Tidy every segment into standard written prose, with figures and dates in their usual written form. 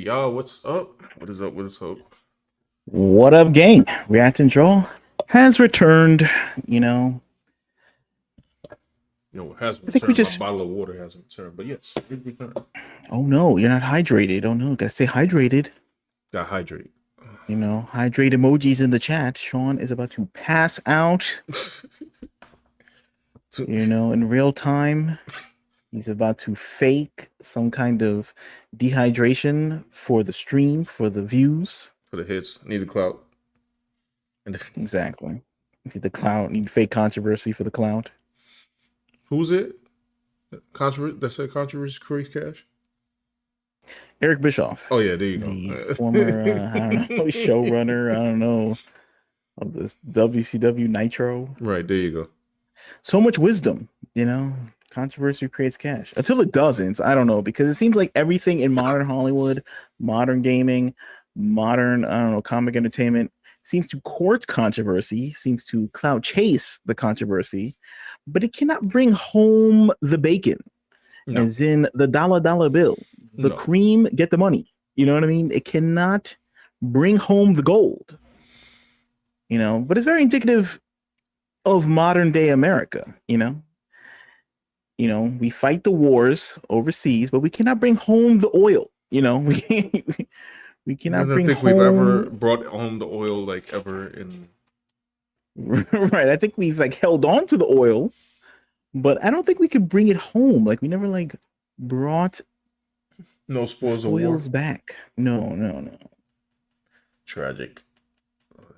y'all, what's up? What is up? What is up? What up, gang? React and Draw has returned. You know, It hasn't I think we returned. My just. bottle of water hasn't returned, but yes, it returned. Oh no, you're not hydrated. Oh no, gotta stay hydrated. Got hydrate. Hydrate emojis in the chat. Sean is about to pass out. In real time. He's about to fake some kind of dehydration for the stream, for the views. For the hits, need the clout. Exactly. Need the clout. Need fake controversy for the clout. Who's it? Controversy. That said controversy creates cash. Eric Bischoff. Oh yeah, there you the go. former, I don't know, showrunner. I don't know of this WCW Nitro. Right there you go. So much wisdom, Controversy creates cash until it doesn't. I don't know, because it seems like everything in modern Hollywood, modern gaming, modern, I don't know, comic entertainment seems to court controversy, seems to clout chase the controversy, but it cannot bring home the bacon, as in the dollar bill, the cream, get the money. You know what I mean? It cannot bring home the gold, but it's very indicative of modern day America. We fight the wars overseas, but we cannot bring home the oil. We cannot bring home. I don't think we've ever brought home the oil like ever in. Right. I think we've held on to the oil, but I don't think we could bring it home. We never brought no spoils of war back. No. Tragic.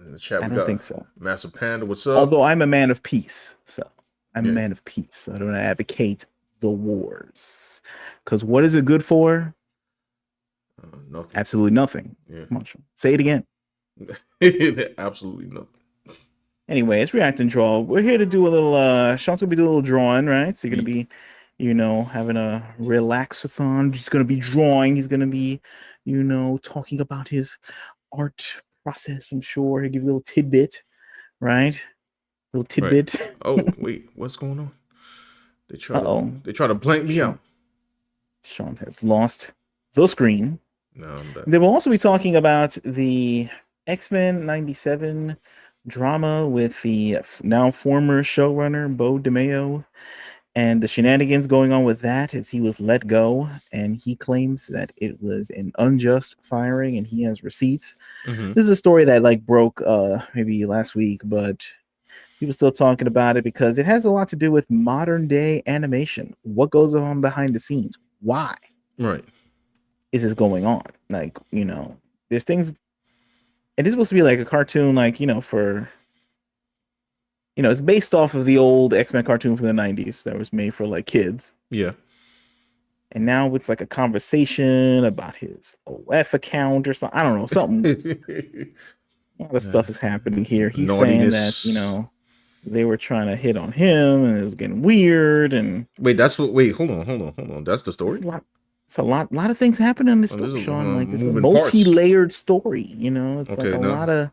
In the chat, I don't think so. Massive Panda, what's up? Although I'm a man of peace, so I'm a man of peace. So I don't advocate the wars, because what is it good for? Nothing. Absolutely nothing. Yeah. Come on, Sean. Say it again. Absolutely nothing. Anyway, it's React and Draw. We're here to do a little. Sean's gonna be doing a little drawing, right? So you're gonna be, having a relaxathon. He's gonna be drawing. He's gonna be, talking about his art process. I'm sure he'll give you a little tidbit, right? Little tidbit. Right. Oh wait, what's going on? They try to blank me out. Sean has lost the screen. No, I'm back. They will also be talking about the X-Men 97 drama with the now former showrunner Beau DeMayo, and the shenanigans going on with that as he was let go, and he claims that it was an unjust firing and he has receipts. Mm-hmm. This is a story that broke maybe last week, but people still talking about it because it has a lot to do with modern day animation. What goes on behind the scenes? Why? Right. Is this going on? There's things. It is supposed to be a cartoon, for. It's based off of the old X-Men cartoon from the 90s that was made for kids. Yeah. And now it's a conversation about his OF account or something. I don't know, something. A lot of stuff is happening here. He's saying that, they were trying to hit on him and it was getting weird. And wait, hold on. That's the story? It's a lot of things happening in this story, Sean. It's a multi-layered story, It's a lot of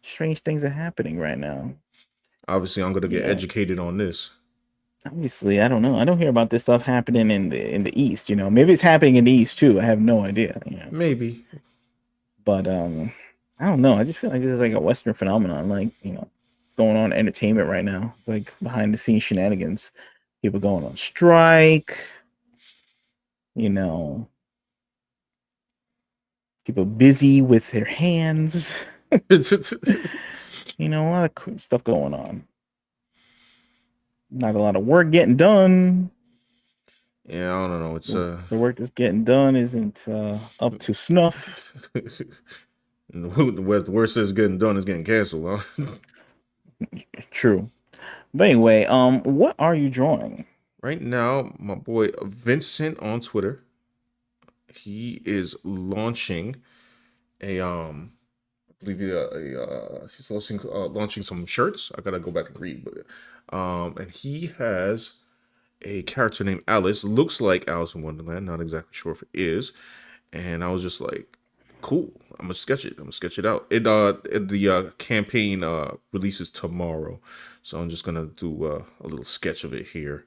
strange things are happening right now. Obviously, I'm gonna get educated on this. Obviously, I don't know. I don't hear about this stuff happening in the East. Maybe it's happening in the East too. I have no idea. Maybe, but I don't know. I just feel like this is a Western phenomenon. It's going on in entertainment right now. It's behind the scenes shenanigans. People going on strike. People busy with their hands. A lot of cool stuff going on. Not a lot of work getting done. Yeah, I don't know. It's the work that's getting done isn't up to snuff. The worst is getting done is getting canceled. Huh? True. But anyway, what are you drawing? Right now, my boy Vincent on Twitter, he is launching a I believe she's launching some shirts. I gotta go back and read, but and he has a character named Alice. Looks like Alice in Wonderland. Not exactly sure if it is. And I was just like, cool. I'm gonna sketch it out. The campaign releases tomorrow, so I'm just gonna do a little sketch of it here.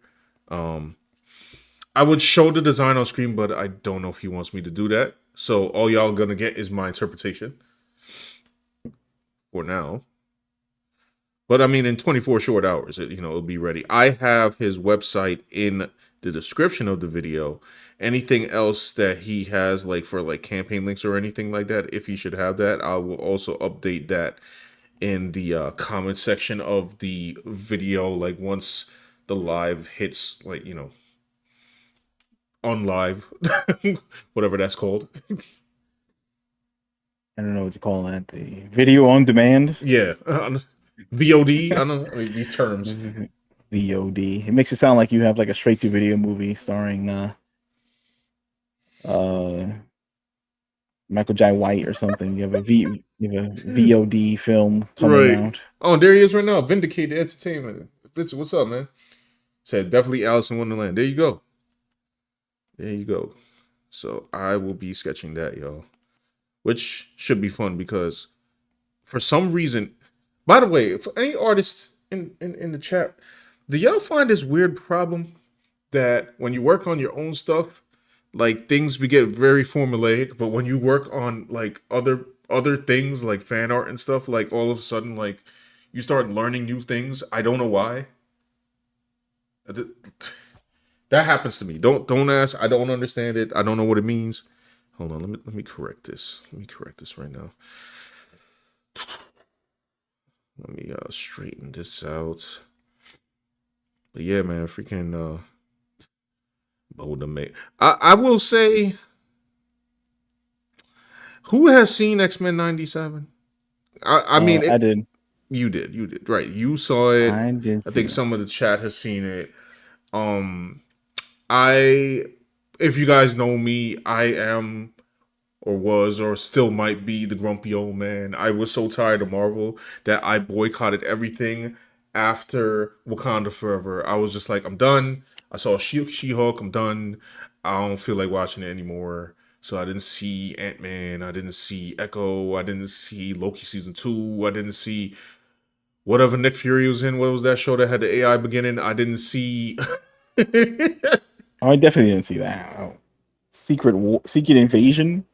I would show the design on screen, but I don't know if he wants me to do that. So all y'all gonna get is my interpretation for now. But I mean, in 24 short hours, it'll be ready. I have his website in the description of the video. Anything else that he has, like for like campaign links or anything like that, if he should have that, I will also update that in the comment section of the video. Like once the live hits, like on live, whatever that's called. I don't know what you call that. The video on demand. Yeah, VOD. I don't know these terms. VOD. It makes it sound like you have like a straight to video movie starring Michael J. White or something. You have a VOD film coming Right. out. Oh, there he is right now. Vindicated Entertainment. Vincent, what's up, man? Said definitely Alice in Wonderland. There you go. There you go. So I will be sketching that, y'all. Which should be fun because for some reason, by the way, for any artists in the chat, do y'all find this weird problem that when you work on your own stuff, like things we get very formulaic, but when you work on like other things like fan art and stuff, like all of a sudden like you start learning new things. I don't know why. That happens to me. Don't ask. I don't understand it. I don't know what it means. Hold on. Let me correct this. Let me correct this right now. Let me straighten this out. But yeah, man, freaking Beau DeMayo. I will say, who has seen X-Men 97? I mean, I did. You did, right? You saw it. I did. I think some of the chat has seen it. I, if you guys know me, I am or was or still might be the grumpy old man. I was so tired of Marvel that I boycotted everything after Wakanda Forever. I was just like, I'm done. I saw She-Hulk. I'm done. I don't feel like watching it anymore. So I didn't see Ant-Man. I didn't see Echo. I didn't see Loki season 2. I didn't see whatever Nick Fury was in. What was that show that had the AI beginning? I didn't see. I definitely didn't see that. Oh. Secret Invasion.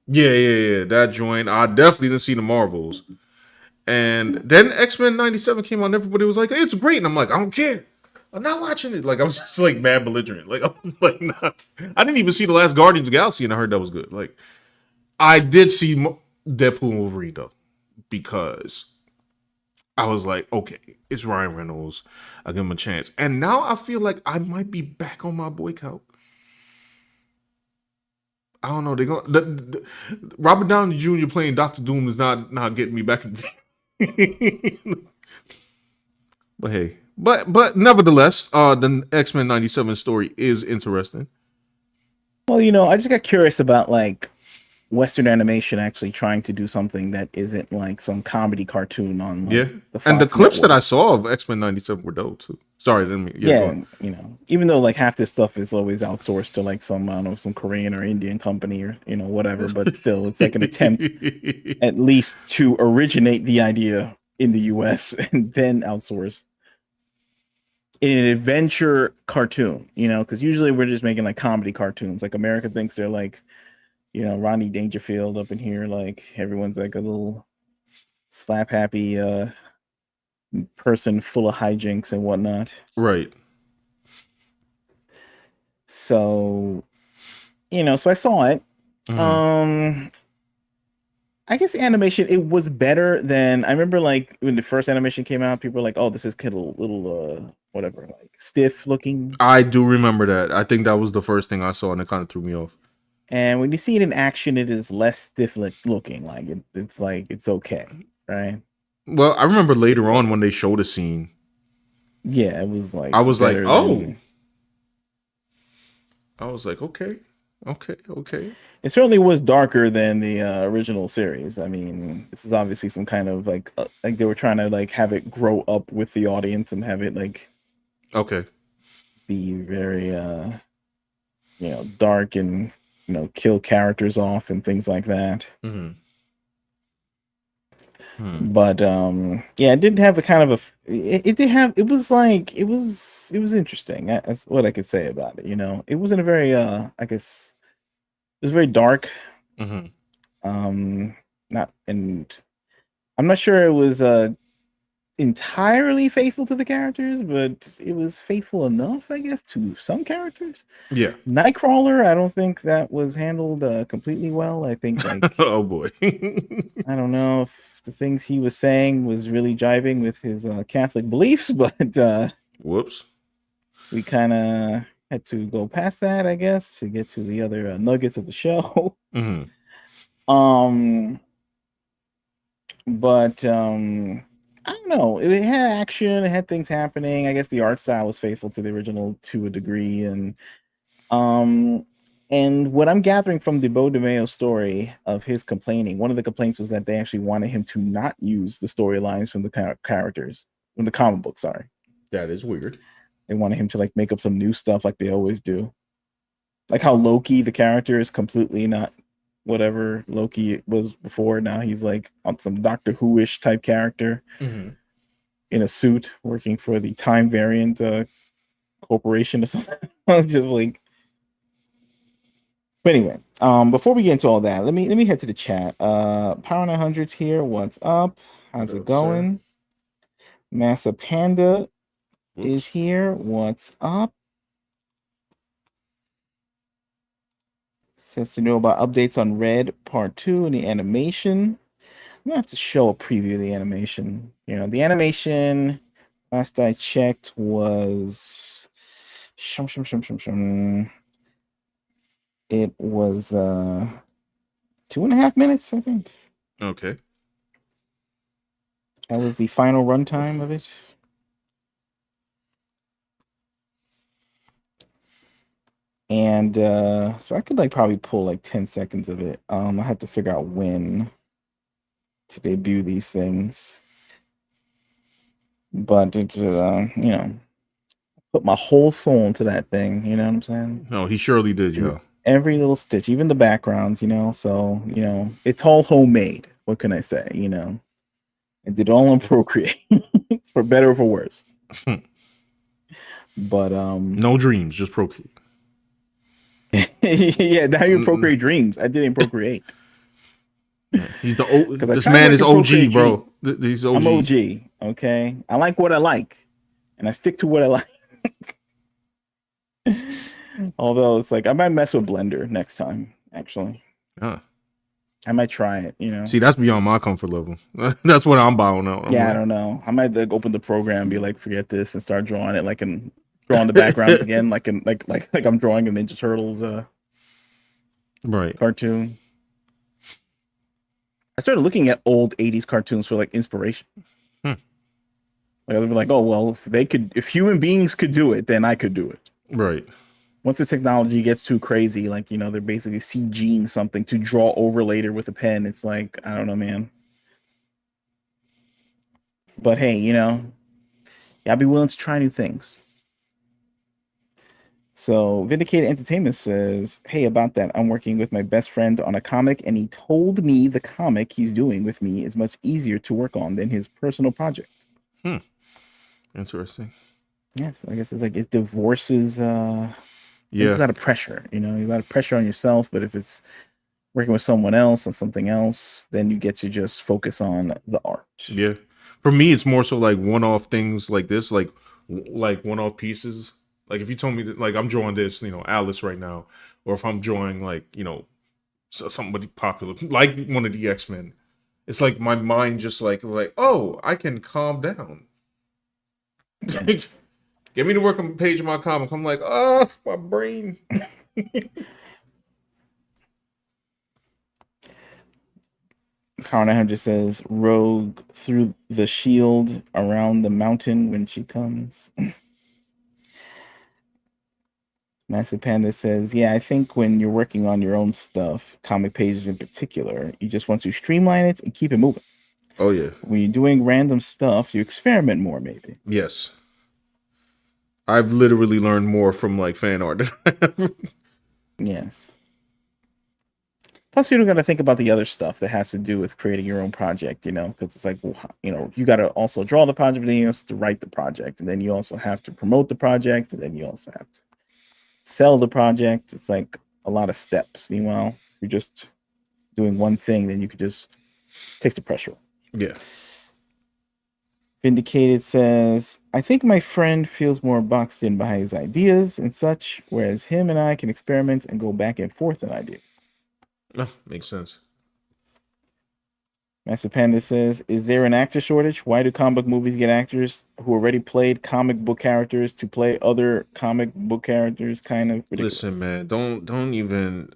Yeah. That joint. I definitely didn't see the Marvels. And then X-Men 97 came out and everybody was like, hey, it's great. And I'm like, I don't care. I'm not watching it. Like, I was just like mad belligerent. Like, I was like, nah. I didn't even see the last Guardians of the Galaxy and I heard that was good. Like, I did see Deadpool and Wolverine though, because I was like, okay, it's Ryan Reynolds. I'll give him a chance. And now I feel like I might be back on my boycott. I don't know. They're going Robert Downey Jr. playing Doctor Doom is not getting me back in. But hey, but nevertheless, the X-Men 97 story is interesting. Well, I just got curious about like Western animation actually trying to do something that isn't like some comedy cartoon on like, the Fox and the clips network that I saw of X-Men 97 were dope too. Sorry, even though like half this stuff is always outsourced to like some I don't know, some Korean or Indian company or whatever, but still it's like an attempt at least to originate the idea in the US and then outsource in an adventure cartoon, because usually we're just making like comedy cartoons. Like America thinks they're like Rodney Dangerfield up in here, like everyone's like a little slap happy person full of hijinks and whatnot. Right. So, so I saw it. Mm-hmm. I guess animation, it was better than I remember. Like when the first animation came out, people were like, "Oh, this is kind of little whatever, like stiff looking." I do remember that. I think that was the first thing I saw, and it kind of threw me off. And when you see it in action, it is less stiff looking. Like it's like it's okay, right? Well, I remember later on when they showed a scene. Yeah, it was like I was like, oh. I was like, okay. It certainly was darker than the original series. I mean, this is obviously some kind of like they were trying to like have it grow up with the audience and have it like be very dark and kill characters off and things like that. But it didn't have a kind of it was interesting. That's what I could say about it. It wasn't a very I guess was very dark. Mm-hmm. Not and I'm not sure it was entirely faithful to the characters, but it was faithful enough, I guess, to some characters. Yeah. Nightcrawler, I don't think that was handled completely well. I think like Oh boy. I don't know if the things he was saying was really jiving with his Catholic beliefs, but Whoops. we kind of had to go past that, I guess, to get to the other nuggets of the show. Mm-hmm. um, but I don't know. It had action, it had things happening. I guess the art style was faithful to the original to a degree, um, and what I'm gathering from the Beau DeMayo story of his complaining, one of the complaints was that they actually wanted him to not use the storylines from the characters from the comic book. Sorry, That is weird. they wanted him to like make up some new stuff like they always do, like how Loki, the character, is completely not whatever Loki was before. Now he's like on some Doctor Who-ish type character Mm-hmm. in a suit working for the Time Variant corporation or something. Just like, but anyway, before we get into all that, let me head to the chat. Power 900's here. What's up? How's What it up, sir? going? Massa Panda is Whoops. here. What's up? Says to know about updates on Red Part 2 and the animation. I'm gonna have to show a preview of the animation. You know, the animation last I checked was it was 2.5 minutes, I think. Okay. That was the final runtime of it. And so I could like probably pull like 10 seconds of it. I had to figure out when to debut these things. But it's you know, put my whole soul into that thing, you know what I'm saying? No, he surely did, Do yo. every little stitch, even the backgrounds, you know. So, you know, it's all homemade. What can I say? You know, I did it all on Procreate, for better or for worse. But No dreams, just Procreate. yeah, now you Procreate Dreams. I did in Procreate He's the because I this tried man is working OG, Procreate Dream. bro. He's OG. I'm OG. Okay, I like what I like, and I stick to what I like. Although it's like I might mess with Blender next time. Actually, Huh. I might try it. You know. See, that's beyond my comfort level. That's what I'm bowing out. I'm Yeah, I like, don't know. I might like open the program, and be like, forget this, and start drawing it like in drawing the backgrounds again, like in like I'm drawing a Ninja Turtles right. cartoon. I started looking at old '80s cartoons for like inspiration. Hmm. Like I'd be like, oh well, if human beings could do it, then I could do it. Right. Once the technology gets too crazy, like you know, they're basically CGing something to draw over later with a pen. It's like I don't know, man. But hey, you know, I'll be willing to try new things. So Vindicated Entertainment says, hey, about that, I'm working with my best friend on a comic, and he told me the comic he's doing with me is much easier to work on than his personal project. Hmm. Interesting. Yes, I guess it's like it divorces takes a Yeah. lot of pressure, you know, a lot of pressure on yourself, but if it's working with someone else on something else, then you get to just focus on the art. Yeah. For me, it's more so like one-off things like this, like one-off pieces. Like if you told me that, like I'm drawing this, Alice right now, or if I'm drawing like somebody popular, like one of the X-Men, it's like my mind just like oh, I can calm down. Yes. Get me to work on a page of my comic. I'm like, oh, my brain. Power 900 says Rogue threw the shield around the mountain when she comes. Massive Panda says, yeah, I think when you're working on your own stuff, comic pages in particular, you just want to streamline it and keep it moving. Oh yeah. When you're doing random stuff, you experiment more, maybe. Yes. I've literally learned more from like fan art than I have. Yes. Plus, you don't got to think about the other stuff that has to do with creating your own project, you know, because it's like, well, you know, you got to also draw the project, but then you have to write the project, and then you also have to promote the project, and then you also have to sell the project. It's like a lot of steps. Meanwhile, if you're just doing one thing, then you could just takes the pressure off. Yeah. Vindicated says, I think my friend feels more boxed in by his ideas and such, whereas him and I can experiment and go back and forth on ideas. No, makes sense. Master Panda says, is there an actor shortage? Why do comic book movies get actors who already played comic book characters to play other comic book characters? Kind of Listen, ridiculous. man, don't even.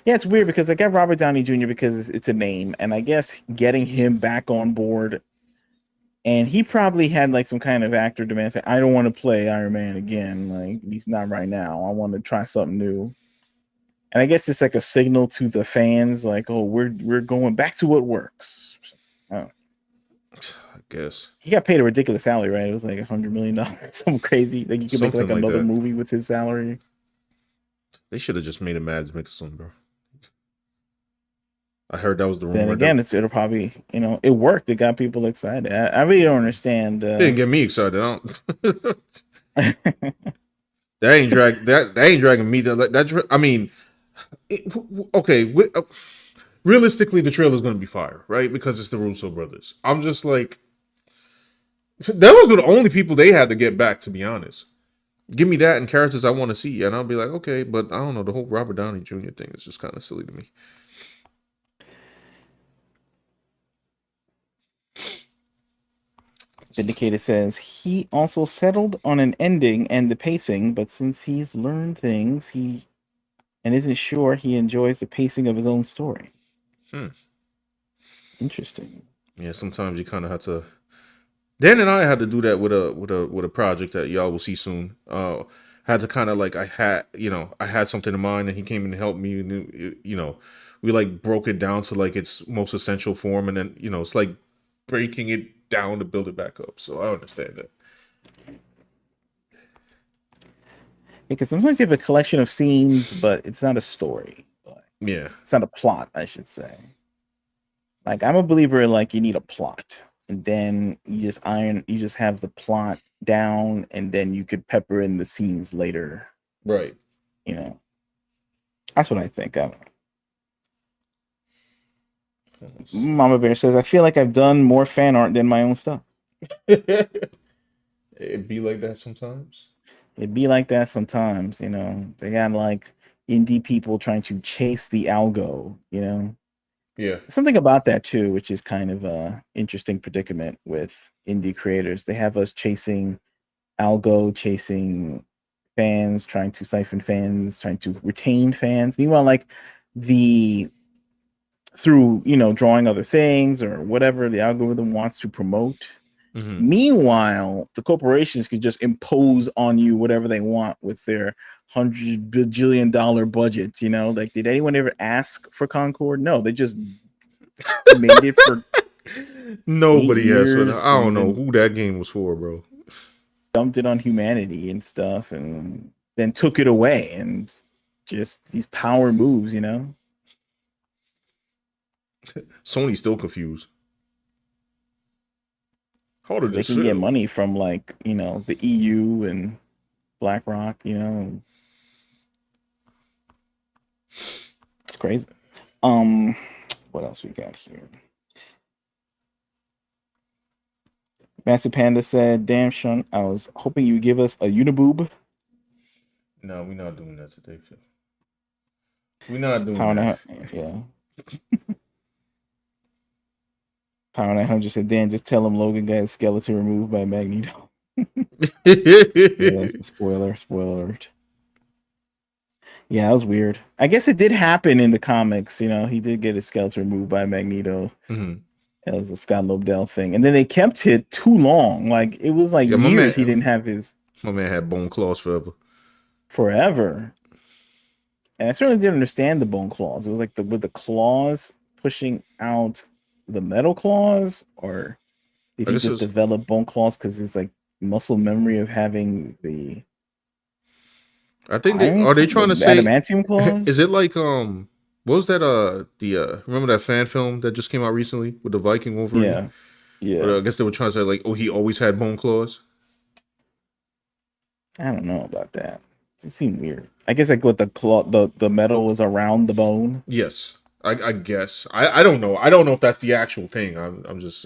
Yeah, it's weird because I got Robert Downey Jr. because it's a name, and I guess getting him back on board, and he probably had like some kind of actor demand. Say, I don't want to play Iron Man again. Like, at least not right now. I want to try something new. And I guess it's like a signal to the fans, like, oh, we're going back to what works. Oh. I guess He got paid a ridiculous salary, right? It was like $100 million, something crazy. Like you could make something like like another that. movie with his salary. They should have just made a Mads Mikkelsen, bro. I heard that was the Then rumor. again, it'll probably it worked. It got people excited. I really don't understand. Didn't get me excited. I don't. That ain't dragging me. I mean, okay. Realistically, the trailer's gonna be fire, right? Because it's the Russo brothers. I'm just like, those were the only people they had to get back. To be honest, give me that and characters I want to see, and I'll be like, okay. But I don't know. The whole Robert Downey Jr. thing is just kind of silly to me. Vindicator says he also settled on an ending and the pacing, but since he's learned things, he and isn't sure he enjoys the pacing of his own story. Hmm. Interesting. Yeah, sometimes you kind of have to. Dan and I had to do that with a project that y'all will see soon. Had to kind of like I had something in mind and he came in to help me and we like broke it down to like its most essential form and then it's like breaking it down to build it back up. So I understand that. Because sometimes you have a collection of scenes, but it's not a story. Yeah. It's not a plot, I should say. Like I'm a believer in like you need a plot, and then you just have the plot down, and then you could pepper in the scenes later. Right. That's what I think. I don't know. Mama Bear says, I feel like I've done more fan art than my own stuff. It'd be like that sometimes. It'd be like that sometimes, They got like indie people trying to chase the algo. Yeah. Something about that too, which is kind of a interesting predicament with indie creators. They have us chasing algo, chasing fans, trying to siphon fans, trying to retain fans. Meanwhile, like the through drawing other things or whatever the algorithm wants to promote. Mm-hmm. Meanwhile, the corporations could just impose on you whatever they want with their $100 billion budgets. Like, did anyone ever ask for Concord? No, they just made it for eight Nobody has. I years don't and know then who that game was for, bro. dumped it on humanity and stuff, and then took it away, and just these power moves. Sony's still confused. How did Because they this can get sell? money from like the EU and BlackRock. It's crazy. What else we got here? Master Panda said, "Damn, Sean, I was hoping you give us a uniboob." No, we're not doing that today, Phil. We're not doing Power that. 900, yeah. Power 900 said, "Dan, just tell him Logan got his skeleton removed by Magneto." Yeah, that's the spoiler. Spoiler alert. Yeah, that was weird. I guess it did happen in the comics. He did get his skeleton removed by Magneto. Mm-hmm. It was a Scott Lobdell thing, and then they kept it too long. Like it was like Yeah, years he didn't have his my man had bone claws forever. forever. And I certainly didn't understand the bone claws. It was like with the claws pushing out the metal claws, or did I he guess just it's. develop bone claws because it's like muscle memory of having the I think they the trying to say. adamantium Is it claws? like what was that remember that fan film that just came out recently with the Viking Wolverine? Yeah, yeah. But I guess they were trying to say like, oh, he always had bone claws. I don't know about that. It seemed weird. I guess like what the claw, the metal was around the bone. Yes, I guess. I don't know. I don't know if that's the actual thing. I'm just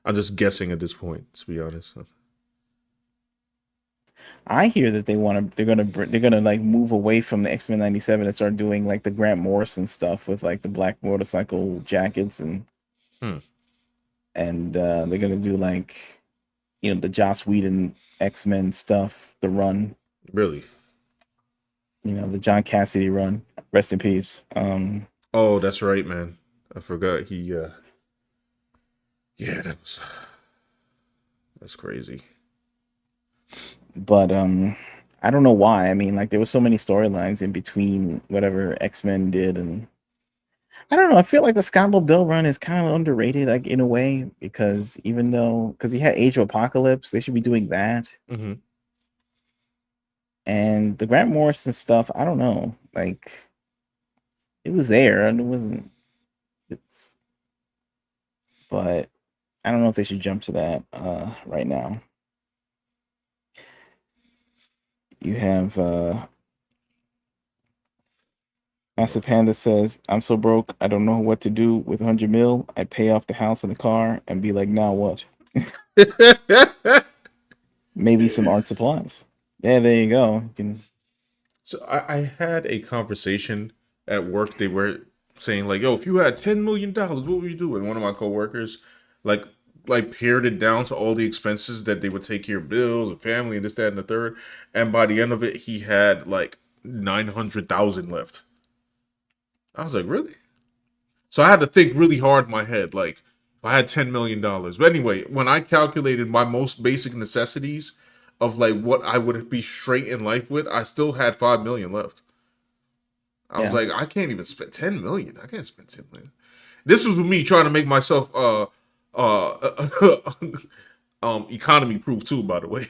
I'm just guessing at this point, to be honest. I hear that they're gonna like move away from the X-Men 97 and start doing like the Grant Morrison stuff with like the black motorcycle jackets Hmm. and they're gonna do like the Joss Whedon X-Men stuff, the run, Really? the John Cassidy run. Rest in peace. Oh, that's right, man. I forgot he. Yeah, that's crazy. But I don't know why. I mean, like there were so many storylines in between whatever X-Men did, and I don't know. I feel like the Scott Lobdell run is kind of underrated, like in a way, because because he had Age of Apocalypse, they should be doing that. Hmm. And the Grant Morrison stuff, I don't know. Like it was there, and it wasn't. It's, but I don't know if they should jump to that right now. You have Master Panda says, "I'm so broke, I don't know what to do with 100 mil. I pay off the house and the car, and be like, now what? Maybe some art supplies." Yeah, there you go. You can So I had a conversation at work. They were saying like, "Yo, if you had $10 million, what would you do?" And one of my coworkers, like, pared it down to all the expenses that they would take care of bills and family and this, that, and the third. And by the end of it, he had like 900,000 left. I was like, really? So I had to think really hard in my head, like, if I had $10 million. But anyway, when I calculated my most basic necessities of like what I would be straight in life with, I still had 5 million left. I was yeah. like, I can't even spend 10 million. I can't spend 10 million. This was with me trying to make myself economy proof too, by the way.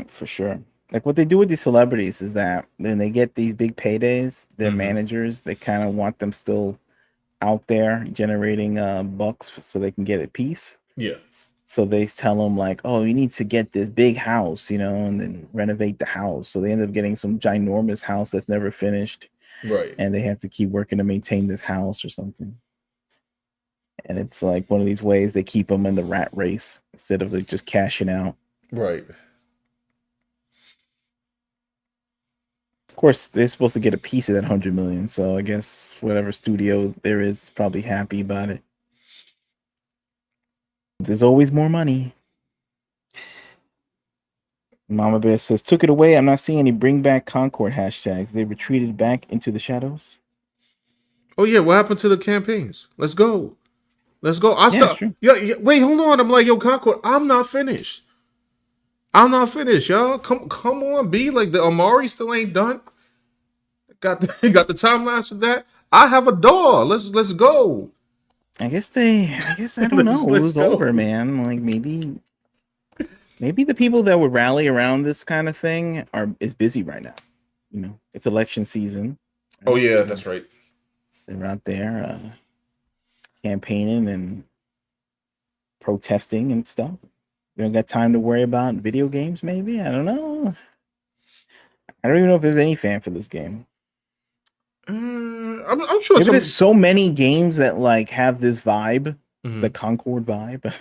For sure. Like what they do with these celebrities is that when they get these big paydays, their Hmm. managers, they kind of want them still out there generating bucks so they can get a piece. Yeah. So they tell them like, "Oh, you need to get this big house, and then renovate the house." So they end up getting some ginormous house that's never finished, Right. and they have to keep working to maintain this house or something. And it's like one of these ways they keep them in the rat race instead of like just cashing out. Right. Of course, they're supposed to get a piece of that 100 million. So I guess whatever studio there is probably happy about it. There's always more money. Mama Bear says, "Took it away. I'm not seeing any bring back Concord hashtags. They retreated back into the shadows." Oh yeah, what happened to the campaigns? Let's go. Let's go. I Yeah, it's start. true. Yeah, yeah, wait, hold on. I'm like, yo, Concord, I'm not finished. I'm not finished, y'all. Come on, B. Like the Amari still ain't done. Got the got the time lapse of that. I have a door. Let's go. I guess I don't know. It Let's was over, go. man. Like maybe the people that would rally around this kind of thing is busy right now. It's election season, Oh right? yeah, that's right. They're out there campaigning and protesting and stuff. They don't got time to worry about video games, maybe? I don't know. I don't even know if there's any fan for this game. I'm sure Maybe there's some. so many games that like have this vibe, the Mhm. Concord vibe,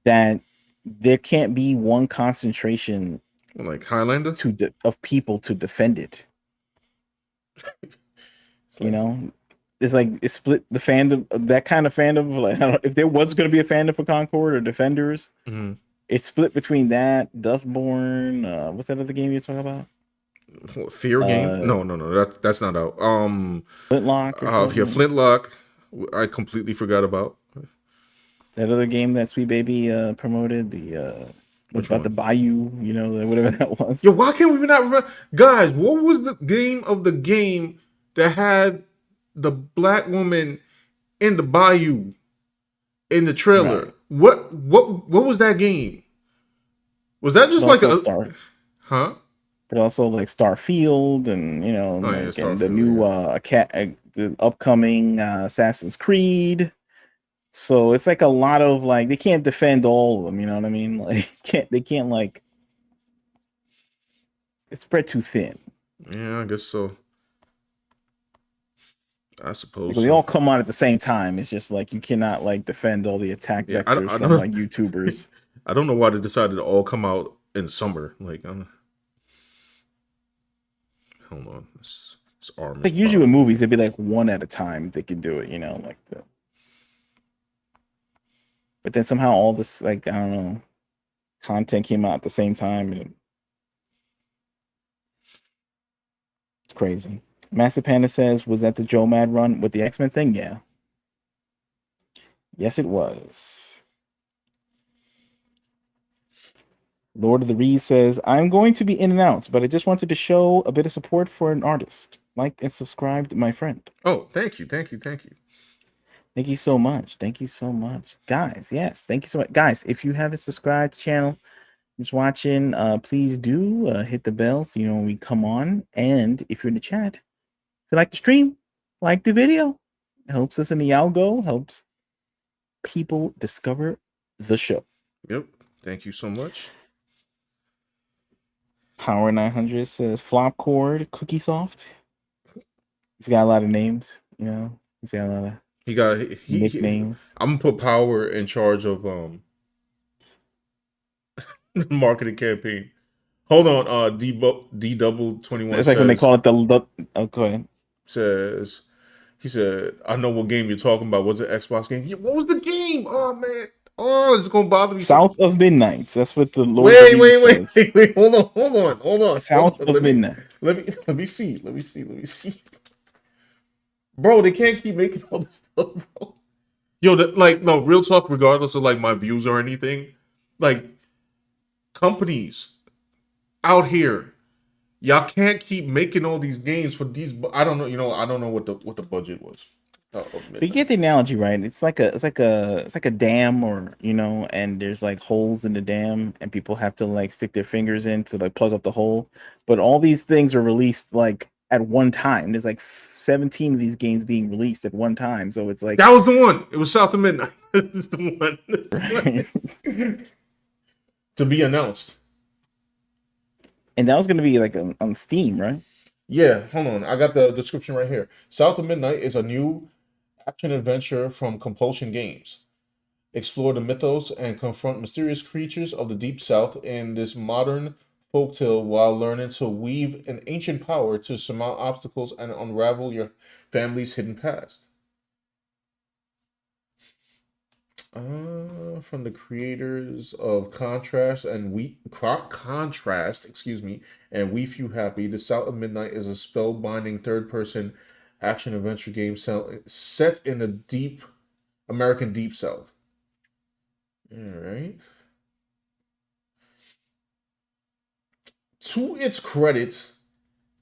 that there can't be one concentration Like Highlander. of people to defend it. It's You like, know, it's like it split the fandom, that kind of fandom. Like, I don't know, if there was going to be a fandom for Concord or Defenders, mhm. it's split between that, Dustborn. What's that other game you're talking about? What, Fear game? Uh, No. That's not out. Flintlock or Yeah, something. Flintlock. I completely forgot about. That other game that Sweet Baby promoted, the Which about the one? Bayou, whatever that Yo, was. why can't we not remember? Guys, what was the game that had the black woman in the bayou in the trailer? Right. What was that game? Was that But just like also a Star, huh? but also like Starfield, and Oh yeah, and the Starfield. new Yeah. the upcoming Assassin's Creed. So it's like a lot of like they can't defend all of them. You know what I mean? Like they can't like it's spread too thin. Yeah, I guess so. I suppose Because they so. all come out at the same time. It's just like you cannot like defend all the attack Yeah, vectors I from don't like YouTubers. I don't know why they decided to all come out in summer. Like, hold on, this arm is Like usually with bothering me. movies, it'd be like one at a time they can do it, you know, like the but then somehow all this like I don't know content came out at the same time and it's crazy. Massive Panda says, was that the Joe Mad run with the X-Men thing? Yeah. Yes, it was. Lord of the Reed says, I'm going to be in and out, but I just wanted to show a bit of support for an artist. Like and subscribed, my friend. Oh, thank you, thank you, thank you. Thank you so much. Thank you so much. Guys, yes, thank you so much. Guys, if you haven't subscribed to the channel, just watching, please do hit the bell so you know when we come on. And if you're in the chat, if you like the stream, like the video. It helps us in the algo, helps people discover the show. Yep, thank you so much. Power 900 says flop cord, cookie soft. He's got a lot of names, you know. He's got a lot of He got nicknames. I'm gonna put Power in charge of marketing campaign. Hold on, D double 21 It's like when they says call it the oh, go ahead. says he said, I know what game you're talking about. Was it Xbox game? Yeah, what was the game? Oh man. Oh, it's gonna bother me so. South of Midnight. That's what the Lord of the Wait, Rings wait, wait, says. wait, wait. Hold on, hold on, hold on, hold South on. of Midnight. Let me see. Let me see. Let me see. Bro, they can't keep making all this stuff, bro. Yo, like, no, real talk, regardless of like my views or anything, like companies out here, y'all can't keep making all these games for these. I don't know, I don't know what the budget was. Of But you Midnight. get the analogy, right? It's like a dam, or you know, and there's like holes in the dam, and people have to like stick their fingers in to like plug up the hole. But all these things are released like at one time. There's like 17 of these games being released at one time, so it's like That was the one. It was South of Midnight. It's the one. It's the right. one. To be announced. And that was going to be like on Steam, right? Yeah, hold on. I got the description right here. South of Midnight is a new action adventure from Compulsion Games. Explore the mythos and confront mysterious creatures of the Deep South in this modern folktale while learning to weave an ancient power to surmount obstacles and unravel your family's hidden past. From the creators of Contrast, excuse me, and We Few Happy, The South of Midnight is a spellbinding third-person action adventure game set in the deep American Deep South. All right. To its credit,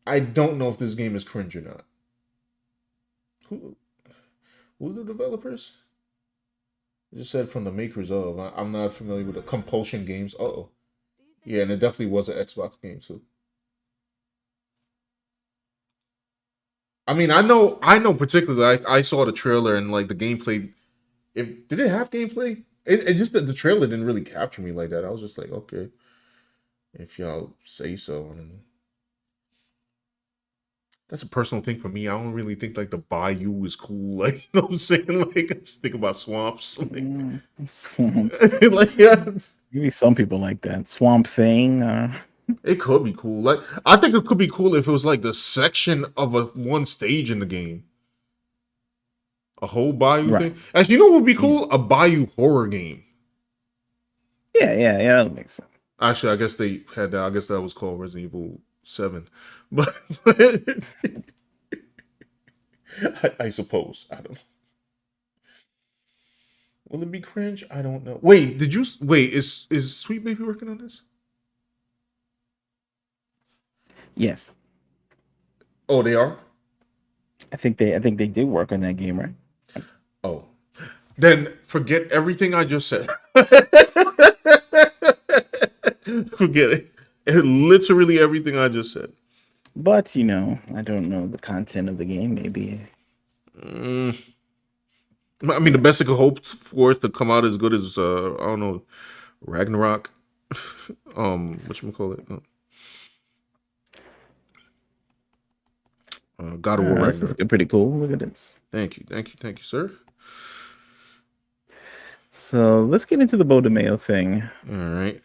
I don't know if this game is cringe or not. Who who are the developers? It just said from the makers of. I'm not familiar with the Compulsion Games. Oh, yeah, and it definitely was an Xbox game too. I mean, I know particularly. Like, I saw the trailer and like the gameplay. If did it have gameplay? It just the trailer didn't really capture me like that. I was just like, okay, if y'all say so. I don't know. That's a personal thing for me. I don't really think like the bayou is cool. Like, you know what I'm saying? Like, I just think about swamps. Like, Swamps. like yeah, Maybe some people like that Swamp Thing. it could be cool. Like, I think it could be cool if it was like the section of a one stage in the game, a whole bayou Right. thing. Actually, you know what would be Yeah. cool? A bayou horror game. Yeah. That makes sense. Actually, I guess they had that. I guess that was called Resident Evil 7. But I suppose. I don't know. Will it be cringe? I don't know. Wait, wait, is Sweet Baby working on this? Yes. Oh, they are? I think they did work on that game, right? Oh. Then forget everything I just said. Forget it. Literally everything I just said. But you know, I don't know the content of the game. Maybe Mm, I mean, the best I could hope for it to come out as good as I don't know, Ragnarok. Whatchamacallit? God of War This is Ragnarok. looking pretty cool. Look at this. Thank you, sir. So let's get into the Beau DeMayo thing. All right.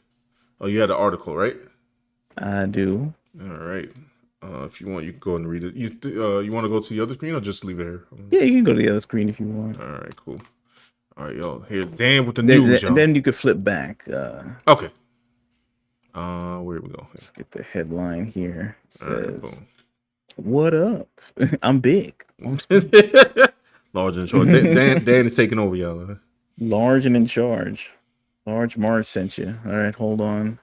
Oh, you had the article, right? I do. All right. If you want, you can go and read it. You want to go to the other screen or just leave it here? Yeah, you can go to the other screen if you want. All right, cool. All right, y'all. Here, Dan with the news, y'all. Then you could flip back. Okay. Where do we go? Let's get the headline here. It says, right, "What up? I'm big." Large and short. Dan is taking over, y'all. Large and in charge. Large Marge sent you. All right, hold on.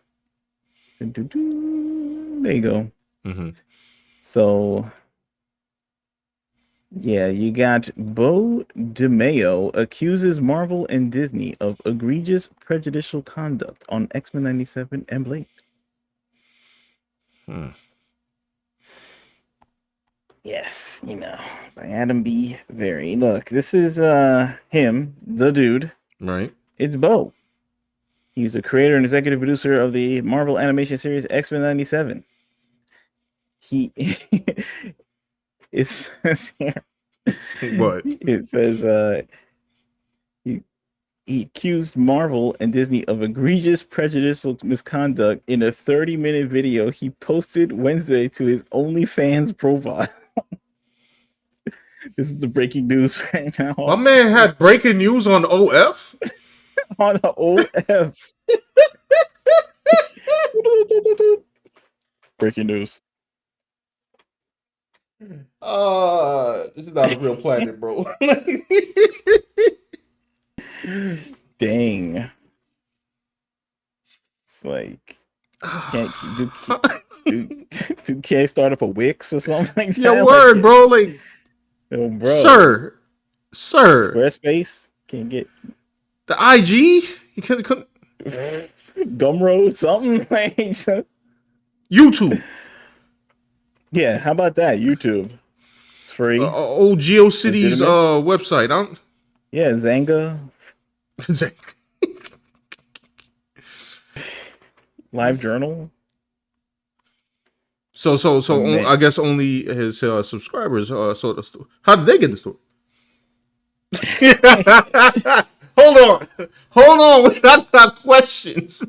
There you go. Mm-hmm. So, yeah, you got Beau DeMayo accuses Marvel and Disney of egregious prejudicial conduct on X-Men 97 and Blade. Yes, by Adam B. Very. Look, this is him, the dude. Right. It's Beau. He's a creator and executive producer of the Marvel animation series X-Men 97. He it says here. What? It says he accused Marvel and Disney of egregious prejudicial misconduct in a 30-minute video he posted Wednesday to his OnlyFans profile. This is the breaking news right now. My man had breaking news on OF? On OF. Breaking news. This is not a real planet, bro. Dang. It's like can't start up a Wix or something like that. Your word, like, bro. Like, oh, bro. Sir. Squarespace can't get the IG. He couldn't. Gumroad something like YouTube. Yeah, how about that? YouTube. It's free. Old GeoCities website. Yeah, Zanga. Live Journal. So I guess only his subscribers. So how did they get the story? Hold on. We got questions.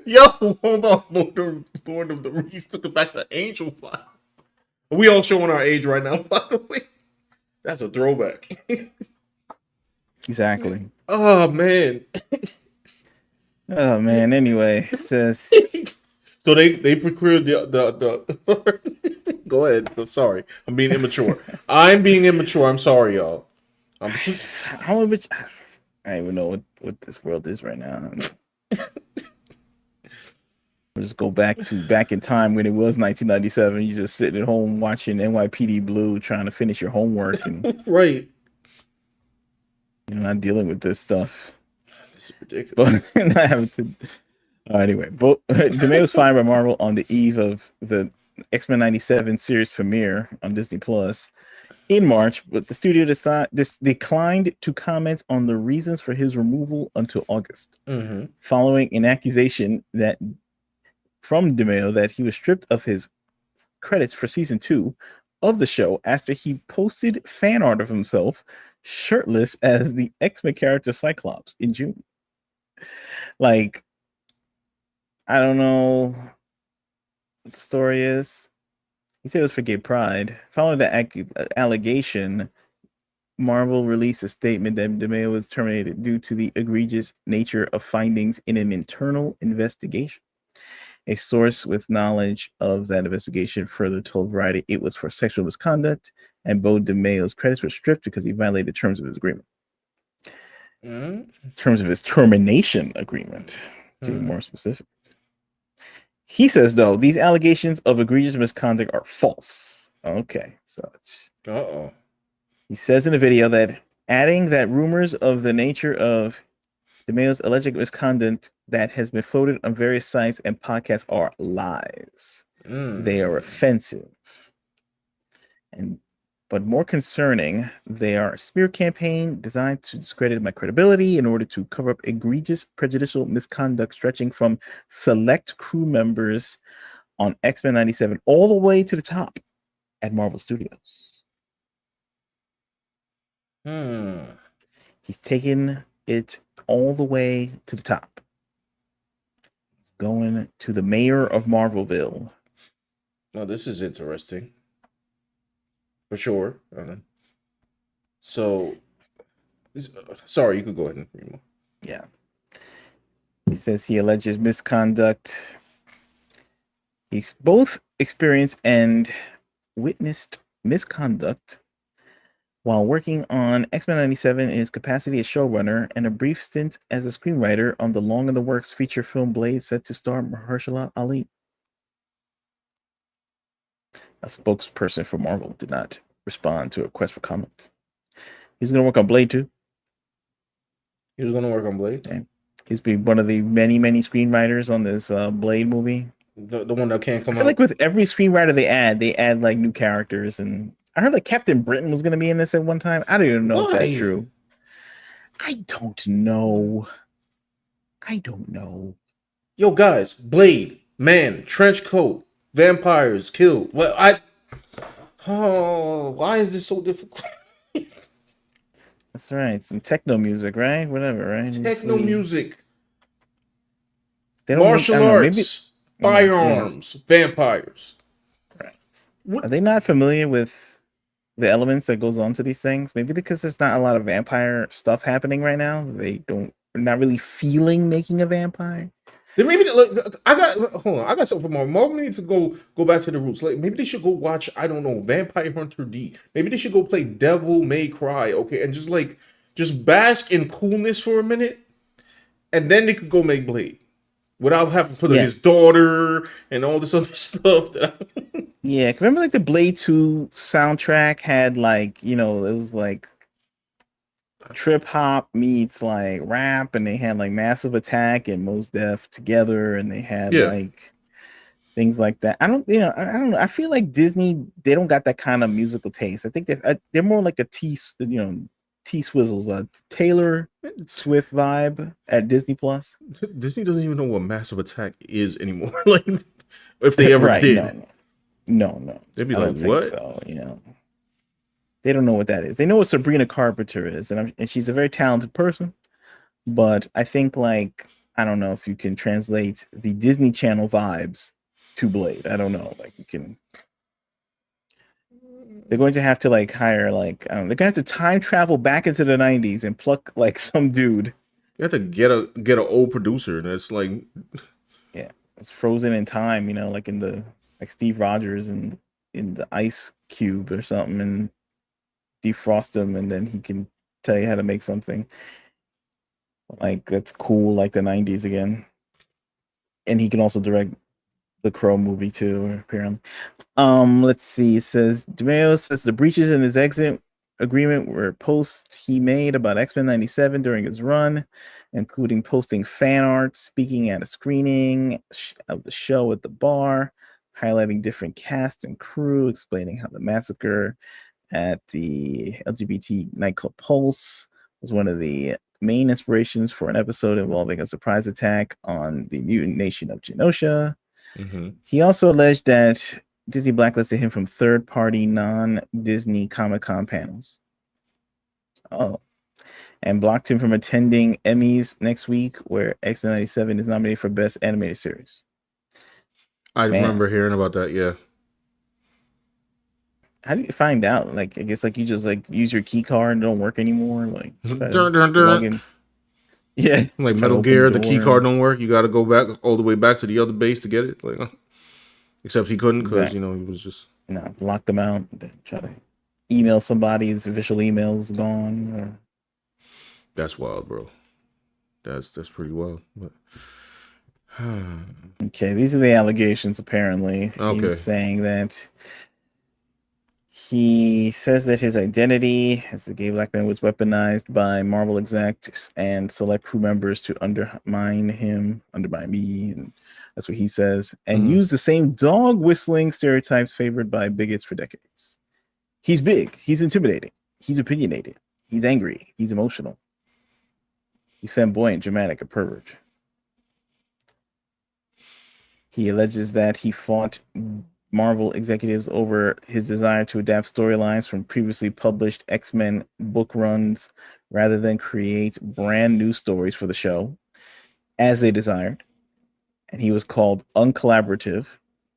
Yo, hold on. Lord of the Rings took it back to Angel File. We all showing our age right now, by the way. That's a throwback. Exactly. Oh man. Anyway, it says so they procured the Go ahead. I'm sorry. I'm being immature. I'm sorry, y'all. How much I don't even know what this world is right now. We'll just go back in time when it was 1997. You just sitting at home watching NYPD Blue, trying to finish your homework, and right. You're not dealing with this stuff. This is ridiculous. But not having to. Anyway, DeMayo was fired by Marvel on the eve of the X-Men 97 series premiere on Disney Plus in March, but the studio declined to comment on the reasons for his removal until August, following an accusation from DeMayo that he was stripped of his credits for season 2 of the show after he posted fan art of himself shirtless as the X-Men character Cyclops in June. Like, I don't know what the story is. He said it was for gay pride. Following the allegation, Marvel released a statement that DeMayo was terminated due to the egregious nature of findings in an internal investigation. A source with knowledge of that investigation further told Variety it was for sexual misconduct, and Beau DeMayo's credits were stripped because he violated terms of his agreement. Terms of his termination agreement, to be more specific. He says, though, these allegations of egregious misconduct are false. Okay, so it's... He says in the video that adding that rumors of the nature of DeMayo's alleged misconduct that has been floated on various sites and podcasts are lies. They are offensive. And But more concerning, they are a smear campaign designed to discredit my credibility in order to cover up egregious prejudicial misconduct stretching from select crew members on X-Men 97 all the way to the top at Marvel Studios. He's taken it all the way to the top. He's going to the mayor of Marvelville. Now, this is interesting. For sure. So, sorry, you could go ahead and read more. Yeah. He says he alleges misconduct. He's both experienced and witnessed misconduct while working on X-Men 97 in his capacity as showrunner and a brief stint as a screenwriter on the long-in-the-works feature film Blade set to star Mahershala Ali. A spokesperson for Marvel did not respond to a request for comment. He's going to work on Blade too. He was going to work on Blade? Okay. He's been one of the many screenwriters on this Blade movie. The one that can't come out? I feel like with every screenwriter they add like new characters, and I heard like Captain Britain was going to be in this at one time. I don't even know if that's true. I don't know. Yo, guys, Blade, man, trench coat, vampires killed. Well, why is this so difficult? That's right. Some techno music, right? Whatever, right? Techno music. They don't martial arts, firearms, vampires. Right. Are they not familiar with the elements that goes on to these things? Maybe because there's not a lot of vampire stuff happening right now. They're not really feeling making a vampire. Then maybe hold on. I got something for more. Marvel needs to go back to the roots. Like maybe they should go watch, I don't know, Vampire Hunter D. Maybe they should go play Devil May Cry, okay, and just bask in coolness for a minute, and then they could go make Blade without having to put his daughter and all this other stuff. Yeah, remember like the Blade 2 soundtrack had like, it was like trip hop meets like rap, and they had like Massive Attack and Mos Def together, and they had like things like that. I don't know. I feel like Disney, they don't got that kind of musical taste. I think they're more like a T Swizzles, Taylor Swift vibe at Disney Plus. Disney doesn't even know what Massive Attack is anymore. Like if they ever did. No. They'd be like, what? So, they don't know what that is. They know what Sabrina Carpenter is, and she's a very talented person. But I think, like, I don't know if you can translate the Disney Channel vibes to Blade. I don't know. Like, you can. They're going to have to like hire like they're gonna have to time travel back into the 90s and pluck like some dude. You have to get an old producer, and it's like, it's frozen in time. Like in the Steve Rogers and in the ice cube or something, and defrost him, and then he can tell you how to make something like that's cool, like the 90s again. And he can also direct the Crow movie too, apparently. Let's see. It says DeMayo says the breaches in his exit agreement were posts he made about X-Men 97 during his run, including posting fan art, speaking at a screening of the show at the bar, highlighting different cast and crew, explaining how the massacre at the LGBT nightclub Pulse was one of the main inspirations for an episode involving a surprise attack on the mutant nation of Genosha. Mm-hmm. He also alleged that Disney blacklisted him from third-party non-Disney Comic-Con panels. And blocked him from attending Emmys next week, where X-Men 97 is nominated for Best Animated Series. I remember hearing about that, yeah. How do you find out? Like, I guess like you just like use your key card and don't work anymore. Like, yeah, like Metal Gear, the key card don't work. You got to go back all the way back to the other base to get it. Like, except he couldn't because he was just locked them out. Try to email somebody, his official email's gone. That's wild, bro. That's pretty wild. But okay, these are the allegations. Apparently, he's saying that. He says that his identity as a gay black man was weaponized by Marvel execs and select crew members to undermine me, and that's what he says, and use the same dog whistling stereotypes favored by bigots for decades. He's big. He's intimidating. He's opinionated. He's angry. He's emotional. He's flamboyant, dramatic, a pervert. He alleges that he fought Marvel executives over his desire to adapt storylines from previously published X-Men book runs rather than create brand new stories for the show as they desired. And he was called uncollaborative,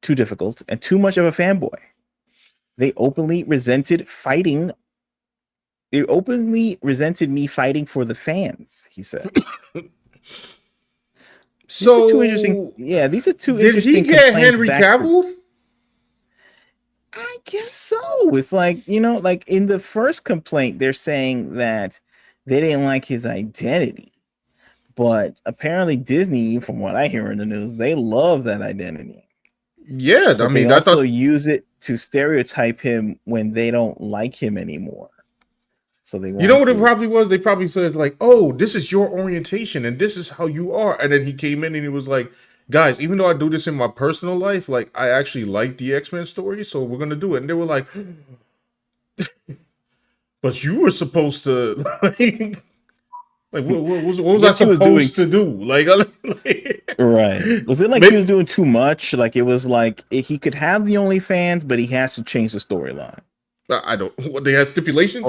too difficult, and too much of a fanboy. They openly resented fighting. They openly resented me fighting for the fans, he said. These are two interesting. So, Yeah, these are two did he interesting get complaints Henry back to. Cavill? I guess so. It's like, like in the first complaint, they're saying that they didn't like his identity. But apparently Disney, from what I hear in the news, they love that identity. Yeah, I But they mean, I also thought. use it to stereotype him when they don't like him anymore. So they You know want what it to. probably was? They probably said like, "Oh, this is your orientation, and this is how you are." And then he came in and he was like, "Guys, even though I do this in my personal life, like I actually like the X-Men story, so we're gonna do it." And they were like, "But you were supposed to like what I was I guess he was doing supposed to do?" Like, right. Was it like he was maybe doing too much? Like it was like he could have the OnlyFans, but he has to change the storyline, I don't. What, they had or stipulations.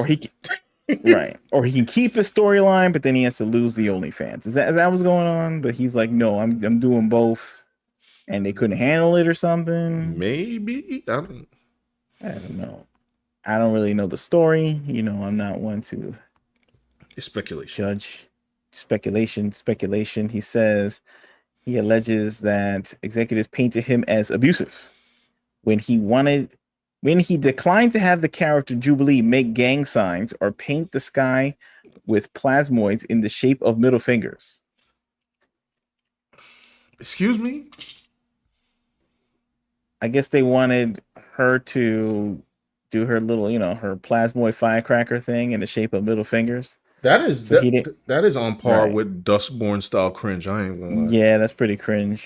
right, or he can keep his storyline, but then he has to lose the OnlyFans. Is that what's going on? But he's like, no, I'm doing both, and they couldn't handle it or something. Maybe I don't. I don't know. I don't really know the story. I'm not one to It's speculation. judge speculation. He says he alleges that executives painted him as abusive when he declined to have the character Jubilee make gang signs or paint the sky with plasmoids in the shape of middle fingers. Excuse me. I guess they wanted her to do her little, her plasmoid firecracker thing in the shape of middle fingers. That is So he didn't. that is on par Right. with Dustborn style cringe. I ain't gonna lie. Yeah, that's pretty cringe.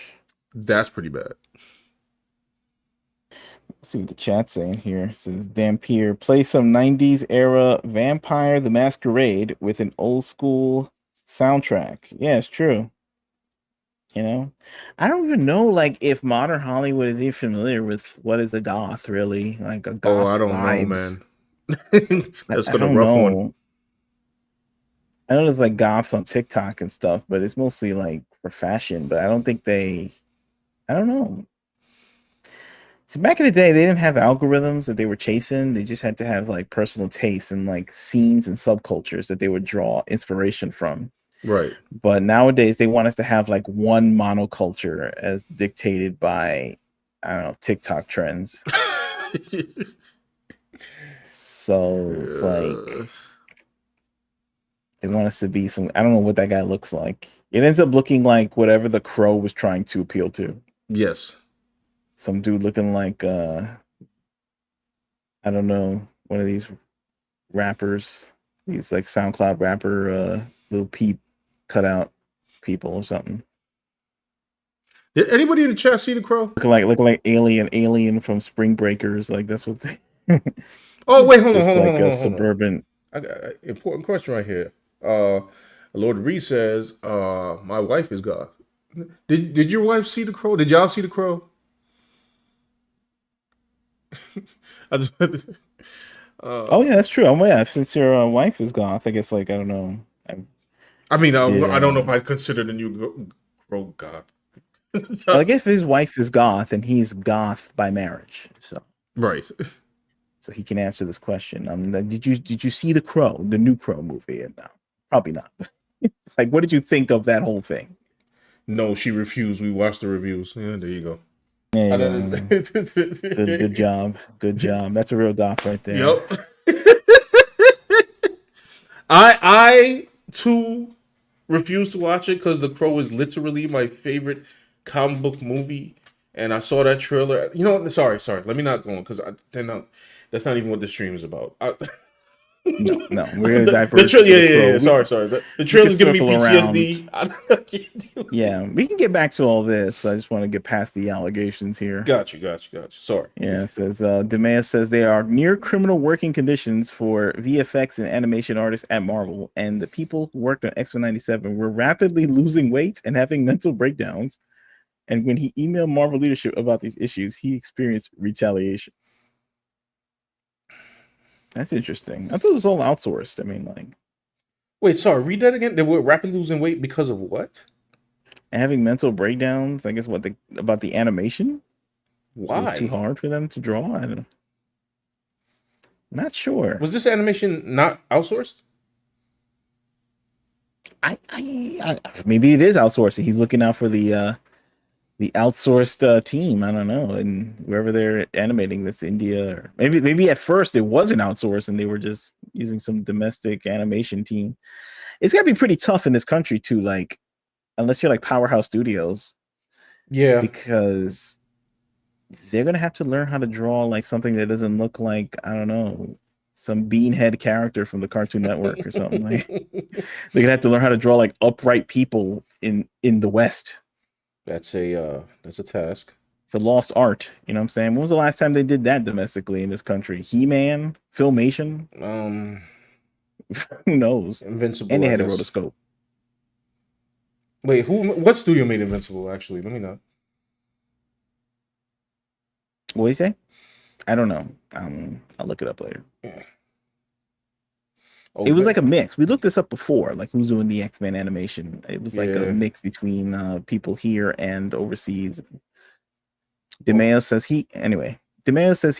That's pretty bad. Let's see what the chat's saying here. It says Dampier, play some 90s era Vampire the Masquerade with an old school soundtrack. Yeah, it's true. You know, I don't even know like if modern Hollywood is even familiar with what is a goth really, like a Oh, I goth don't know, vibes. man. I That's got a don't rough one. know. I know there's like goths on TikTok and stuff, but it's mostly like for fashion. But I don't think I don't know. So back in the day, they didn't have algorithms that they were chasing. They just had to have like personal tastes and like scenes and subcultures that they would draw inspiration from. Right. But nowadays, they want us to have like one monoculture as dictated by, I don't know, TikTok trends. So it's like they want us to be some. I don't know what that guy looks like. It ends up looking like whatever the Crow was trying to appeal to. Yes. Some dude looking like I don't know, one of these rappers, these like SoundCloud rapper, little peep cutout people or something. Did anybody in the chat see the crow? Looking like alien from Spring Breakers. Like that's what they. Oh wait, hold on, Just hold on, like hold on, a hold on, hold on. suburban. I got an important question right here. Lord Reed says, my wife is God. Did your wife see the crow? Did y'all see the crow? I just Oh yeah, that's true. Oh yeah, since your wife is goth, I guess like I don't know. I mean, Did I don't know if I'd consider the new crow God. well, I guess if his wife is goth and he's goth by marriage, Right. so he can answer this question. Did you see the Crow, the new Crow movie? And no, probably not. It's like, what did you think of that whole thing? No, she refused. We watched the reviews. Yeah, there you go. Yeah, I yeah. Good job, good job. That's a real goth right there. Yep. I too refuse to watch it because The Crow is literally my favorite comic book movie, and I saw that trailer. You know what? Sorry. Let me not go on because then that's not even what the stream is about. No, no, we're gonna diverge Yeah, to the yeah, crow. yeah. We Sorry. The we could trailer's giving me circle around. PTSD. I can't do it. Yeah, we can get back to all this. I just want to get past the allegations here. Got you. Sorry. Yeah, it says DeMaya says they are near criminal working conditions for VFX and animation artists at Marvel, and the people who worked on X-Men 97 were rapidly losing weight and having mental breakdowns. And when he emailed Marvel leadership about these issues, he experienced retaliation. That's interesting. I thought it was all outsourced. I mean, like Wait, sorry. Read that again. They were rapidly losing weight because of what? having mental breakdowns. I guess about the animation. It was too Why? hard for them to draw. I don't. Not sure. Was this animation not outsourced? I maybe it is outsourcing. He's looking out for the outsourced team. I don't know, and wherever they're animating this, India, or maybe at first it wasn't outsourced and they were just using some domestic animation team. It's got to be pretty tough in this country too, like unless you're like Powerhouse Studios, Yeah. because they're gonna have to learn how to draw like something that doesn't look like, I don't know, some beanhead character from the Cartoon Network or something. Like they're gonna have to learn how to draw like upright people in the West. That's a task. It's a lost art. You know what I'm saying? When was the last time they did that domestically in this country? He-Man, Filmation, Um, who knows? And Invincible, they I had a guess. rotoscope. Wait, who? What studio made Invincible? Actually, let me know. What do you say? I don't know. I'll look it up later. Yeah. It was Okay. like a mix. We looked this up before, like who's doing the X-Men animation. It was like a Yeah. mix between people here and overseas. Well, DeMayo says DeMayo says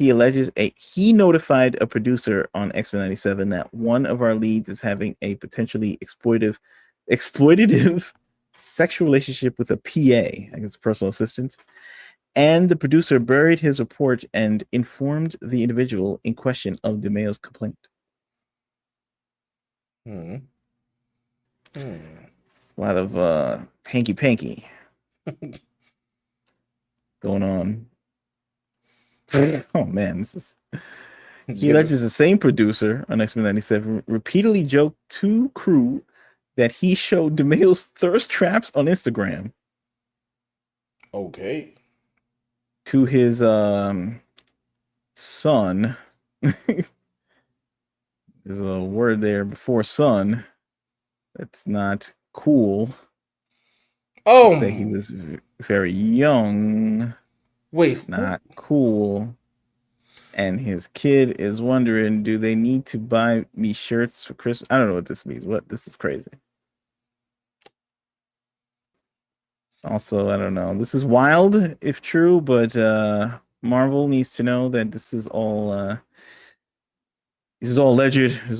he notified a producer on X-Men 97 that one of our leads is having a potentially exploitative sexual relationship with a PA, I guess personal assistant. And the producer buried his report and informed the individual in question of DeMayo's complaint. hmm. Hmm. A lot of hanky panky going on. Oh man, this is. Just He get alleges this. the same producer on X-Men 97 repeatedly joked to crew that he showed DeMayo's thirst traps on Instagram Okay. to his son. There's a word there before son. That's not cool to say he Oh, was very young. wait. Who? Not cool. And his kid is wondering, do they need to buy me shirts for Christmas? I don't know what this means. What? This is crazy. Also, I don't know. This is wild if true, but Marvel needs to know that this is all alleged. This is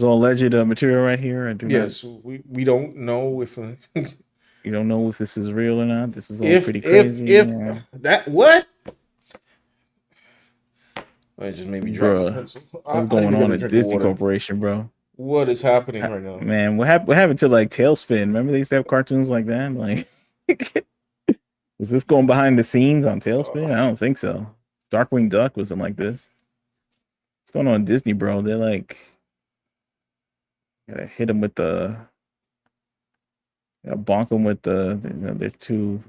all alleged material right here. I do not. Yes, we don't know if You don't know if this is real or not. This is all pretty crazy. if that what? It just made me drop my Bruh, pencil. what's I need going to get on a at drink of Disney water. Corporation, bro? What is happening right now? Man, what happened to like Tailspin? Remember they used to have cartoons like that? Like, was this going behind the scenes on Tailspin? I don't think so. Darkwing Duck wasn't like this. What's going on at Disney, bro? They're like, gotta hit them with the, gotta bonk them with the. They're too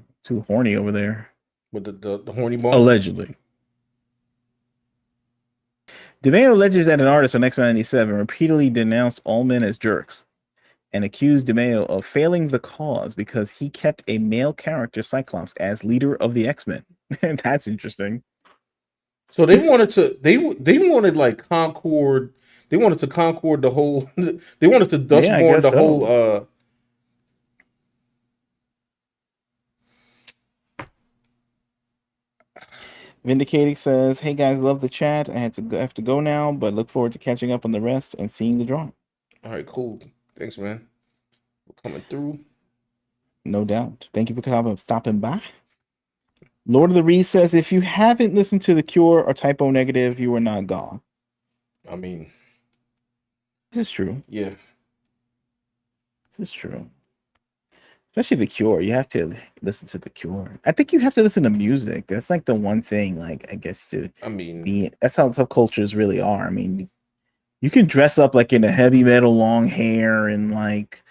horny over there. With the horny bonk? Allegedly. DeMayo alleges that an artist on X-Men 97 repeatedly denounced all men as jerks and accused DeMayo of failing the cause because he kept a male character, Cyclops, as leader of the X-Men. That's interesting. So they wanted to they wanted like Concord. They wanted to Concord the whole. They wanted to Yeah, I Dustborn guess the whole. so. Vindicating says, "Hey guys, love the chat. I have to go now, but look forward to catching up on the rest and seeing the drawing." All right, cool. Thanks, man. For coming through. No doubt. Thank you for stopping by. Lord of the Reed says, "If you haven't listened to The Cure or Typo Negative, you are not gone." I mean, This is true. yeah. This is true. Especially The Cure. You have to listen to The Cure. I think you have to listen to music. That's like the one thing, like, I guess to I mean, be, that's how subcultures really are. I mean, You can dress up like in a heavy metal, long hair, and like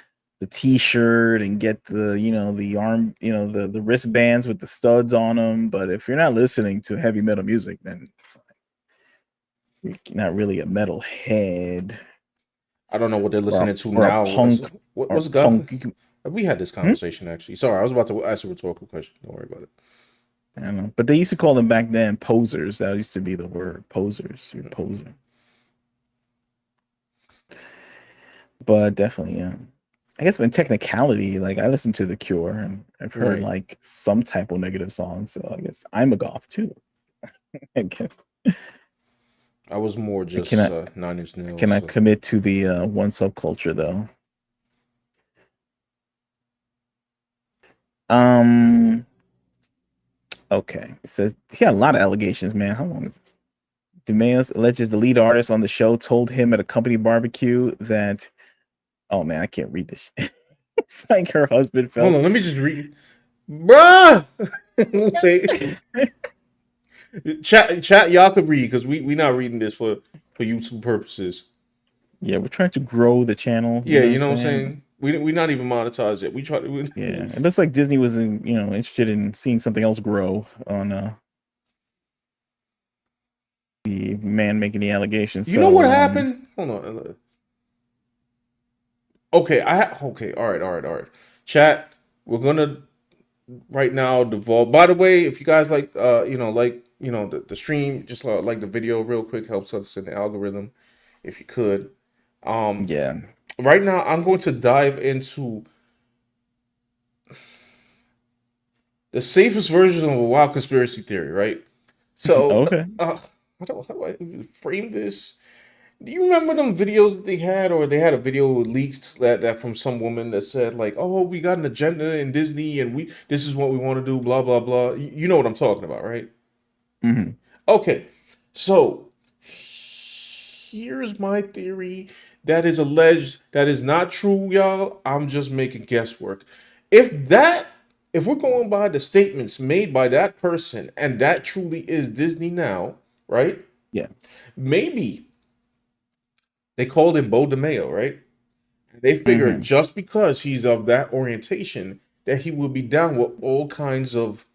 the t-shirt, and get the the arm, the wristbands with the studs on them. But if you're not listening to heavy metal music, then it's like you're not really a metal head I don't know what they're or listening to or a now. punk What's God? punk. We had this Hmm? conversation actually. Sorry, I was about to ask a rhetorical question. Don't worry about it. I don't know, but they used to call them back then posers. That used to be the word, posers. You're a poser. But definitely, yeah. I guess in technicality, like I listen to The Cure and I've heard Right. like some type of negative songs, so I guess I'm a goth too. I can I was more I just cannot Nine Inch I Nails. cannot commit to the one subculture though. Um. Okay. It says he had a lot of allegations, man. How long is this? DeMayo alleges the lead artist on the show told him at a company barbecue that, oh man, I can't read this shit. It's like her husband Hold felt. on, let me just read. Bruh! Wait. Chat, y'all could read because we not reading this for YouTube purposes. Yeah, we're trying to grow the channel. You Yeah, know what you I'm know what I'm saying? saying? We not even monetized yet. We try to. Yeah, it looks like Disney was interested in seeing something else grow on the man making the allegations. You know So what happened? Hold on. Okay, okay. All right. Chat. We're gonna right now devolve. By the way, if you guys like, the stream, just like the video real quick helps us in the algorithm. If you could, um, yeah. right now I'm going to dive into the safest version of a wild conspiracy theory. Right. So, Okay. how do I even frame this? Do you remember them videos that they had, or they had a video leaked that from some woman that said like, "Oh, we got an agenda in Disney, and this is what we want to do." Blah blah blah. You know what I'm talking about, right? Hmm. Okay, so here's my theory that is alleged that is not true, y'all. I'm just making guesswork. If that, if we're going by the statements made by that person, and that truly is Disney now, right? Yeah. Maybe they called him Beau DeMayo, right? They figured Hmm. just because he's of that orientation that he will be down with all kinds of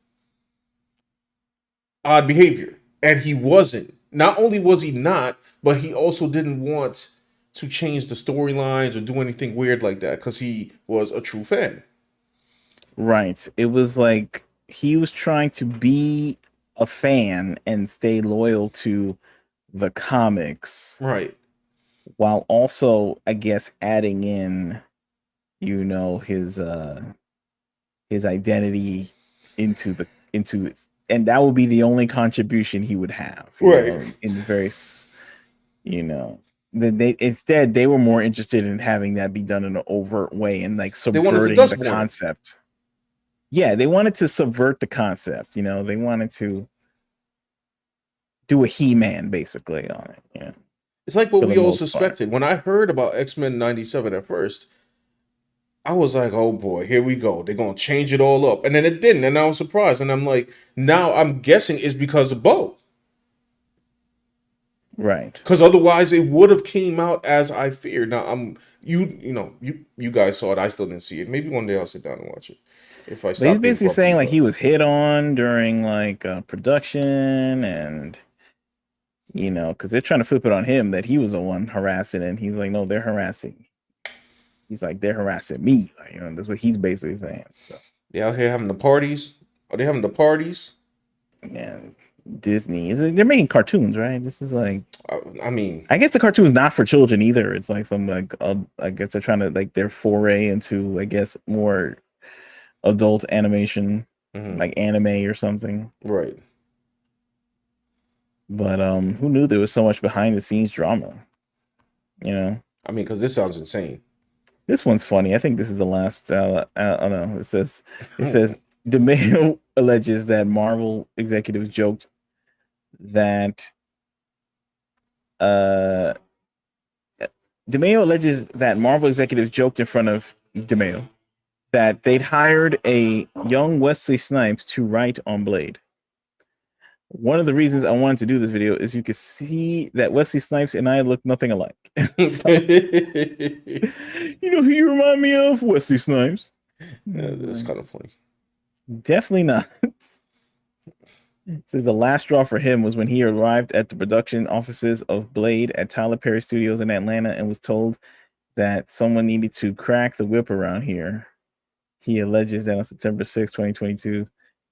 odd behavior. And he wasn't. Not only was he not, but he also didn't want to change the storylines or do anything weird like that because he was a true fan. Right. It was like he was trying to be a fan and stay loyal to the comics Right. while also, I guess, adding in, his identity into it, and that would be the only contribution he would have, Right. in the very you know then they instead they were more interested in having that be done in an overt way and like They wanted to subverting the dustborn him. concept. Yeah, they wanted to subvert the concept. They wanted to do a He-Man basically on it, It's like what for we the all most part. suspected. When I heard about X-Men 97 at first, I was like, oh boy, here we go. They're going to change it all up. And then it didn't. And I was surprised. And I'm like, now I'm guessing it's because of Bo. Right. Because otherwise it would have came out as I feared. Now you guys saw it. I still didn't see it. Maybe one day I'll sit down and watch it if I But he's stop being basically grumpy. saying like But he was hit on during like production, and because they're trying to flip it on him that he was the one harassing, and he's like, no, they're harassing. He's like, they're harassing me. Like, that's what he's basically saying. So, they out here having the parties. Are they having the parties? man, Disney they're making cartoons, right? This is like, I mean, I guess the cartoon is not for children either. It's like some like, I guess they're trying to like their foray into, I guess, more adult animation, mhm, like anime or something. right. But who knew there was so much behind the scenes drama? You know, I mean, because this sounds insane. this one's funny. I think this is the last. I don't know. It says DeMayo alleges that Marvel executives joked that uh DeMayo alleges that Marvel executives joked in front of DeMayo that they'd hired a young Wesley Snipes to write on Blade. one of the reasons I wanted to do this video is you could see that Wesley Snipes and I look nothing alike. So, you know who you remind me of? Wesley Snipes. It's kind of funny. Definitely not. Says the last straw for him was when he arrived at the production offices of Blade at Tyler Perry Studios in Atlanta and was told that someone needed to crack the whip around here. He alleges that on September 6, 2022,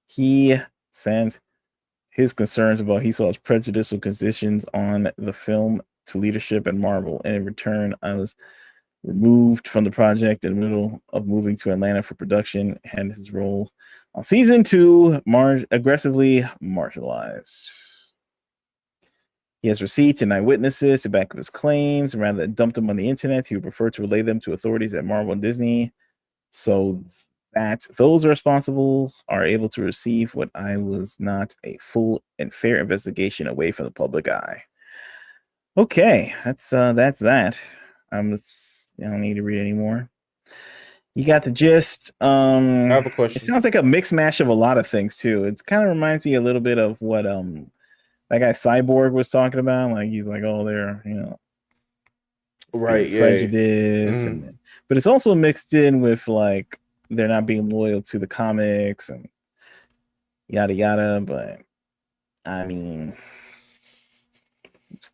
he sent his concerns about he saw his prejudicial conditions on the film to leadership at Marvel. And in return, I was removed from the project in the middle of moving to Atlanta for production, and his role on season 2 aggressively marginalized. He has receipts and eyewitnesses to back up his claims, and rather than dump them on the internet, he would prefer to relay them to authorities at Marvel and Disney so that those responsible are able to receive what I was not a full and fair investigation away from the public eye. Okay, that's that. I don't need to read anymore. You got the gist. I have a It question. sounds like a mix mash of a lot of things too. It kind of reminds me a little bit of what that guy Cyborg was talking about. Like he's like, oh, they're being Right, yeah. prejudiced, Hmm. and but it's also mixed in with like they're not being loyal to the comics and yada yada. But I mean,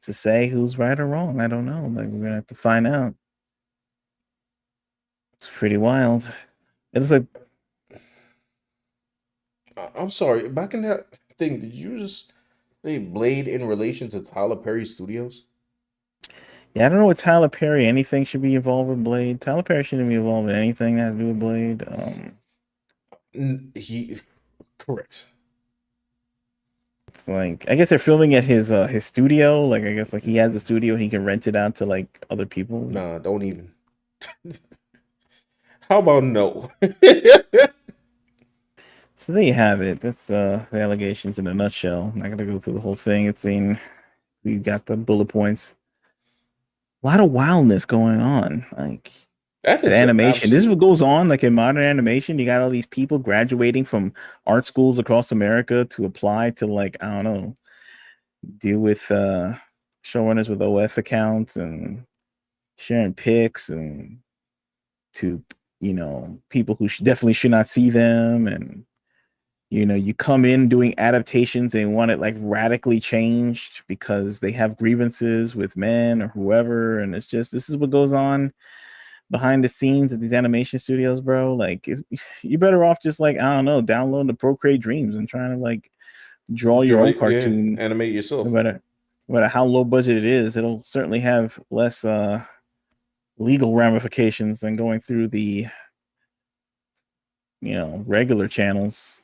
to say who's right or wrong, I don't know. Like we're gonna have to find out. It's pretty wild. It's like, I'm sorry. Back in that thing, did you just say Blade in relation to Tyler Perry Studios? yeah, I don't know what Tyler Perry anything should be involved with Blade. Tyler Perry shouldn't be involved in anything that has to do with Blade. He correct. It's like I guess they're filming at his studio. Like I guess like he has a studio, he can rent it out to like other people. Nah, don't even. How about no? So there you have it. That's the allegations in a nutshell. I'm not gonna go through the whole thing. It's in we got the bullet points. A lot of wildness going on. Like That the is animation. This is what absolutely goes on like in modern animation. You got all these people graduating from art schools across America to apply to like, I don't know, deal with showrunners with OF accounts and sharing pics and to people who definitely should not see them. And you come in doing adaptations and want it like radically changed because they have grievances with men or whoever. And it's just this is what goes on behind the scenes at these animation studios, bro. Like you're better off just like, I don't know, downloading the Procreate Dreams and trying to like draw your own yeah. cartoon. Animate no yourself. matter no matter how low budget it is, it'll certainly have less legal ramifications than going through the regular channels.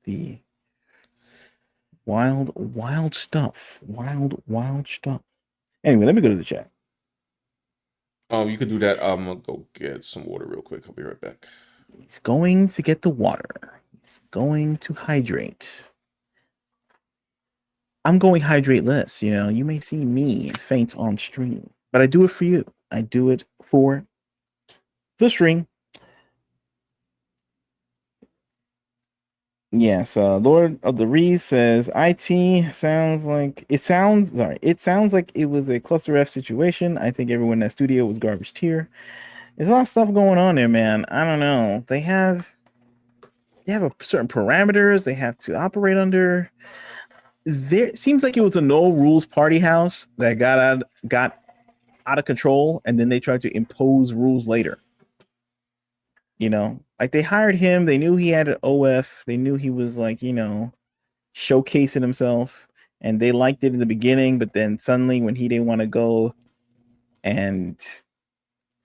The wild stuff. Wild stuff. Anyway, let me go to the chat. You could do that. I'm gonna go get some water real quick. I'll be right back. He's going to get the water. He's going to hydrate. I'm going hydrate less. You may see me faint on stream, but I do it for you. I do it for the stream. Yes, Lord of the Reeds says IT sounds like it was a cluster F situation. I think everyone in that studio was garbage tier. There's a lot of stuff going on there, man. I don't know. They have a certain parameters they have to operate under. There it seems like it was a no rules party house that got out of control, and then they tried to impose rules later. Like they hired him, they knew he had an OF, they knew he was like, showcasing himself, and they liked it in the beginning, but then suddenly when he didn't want to go and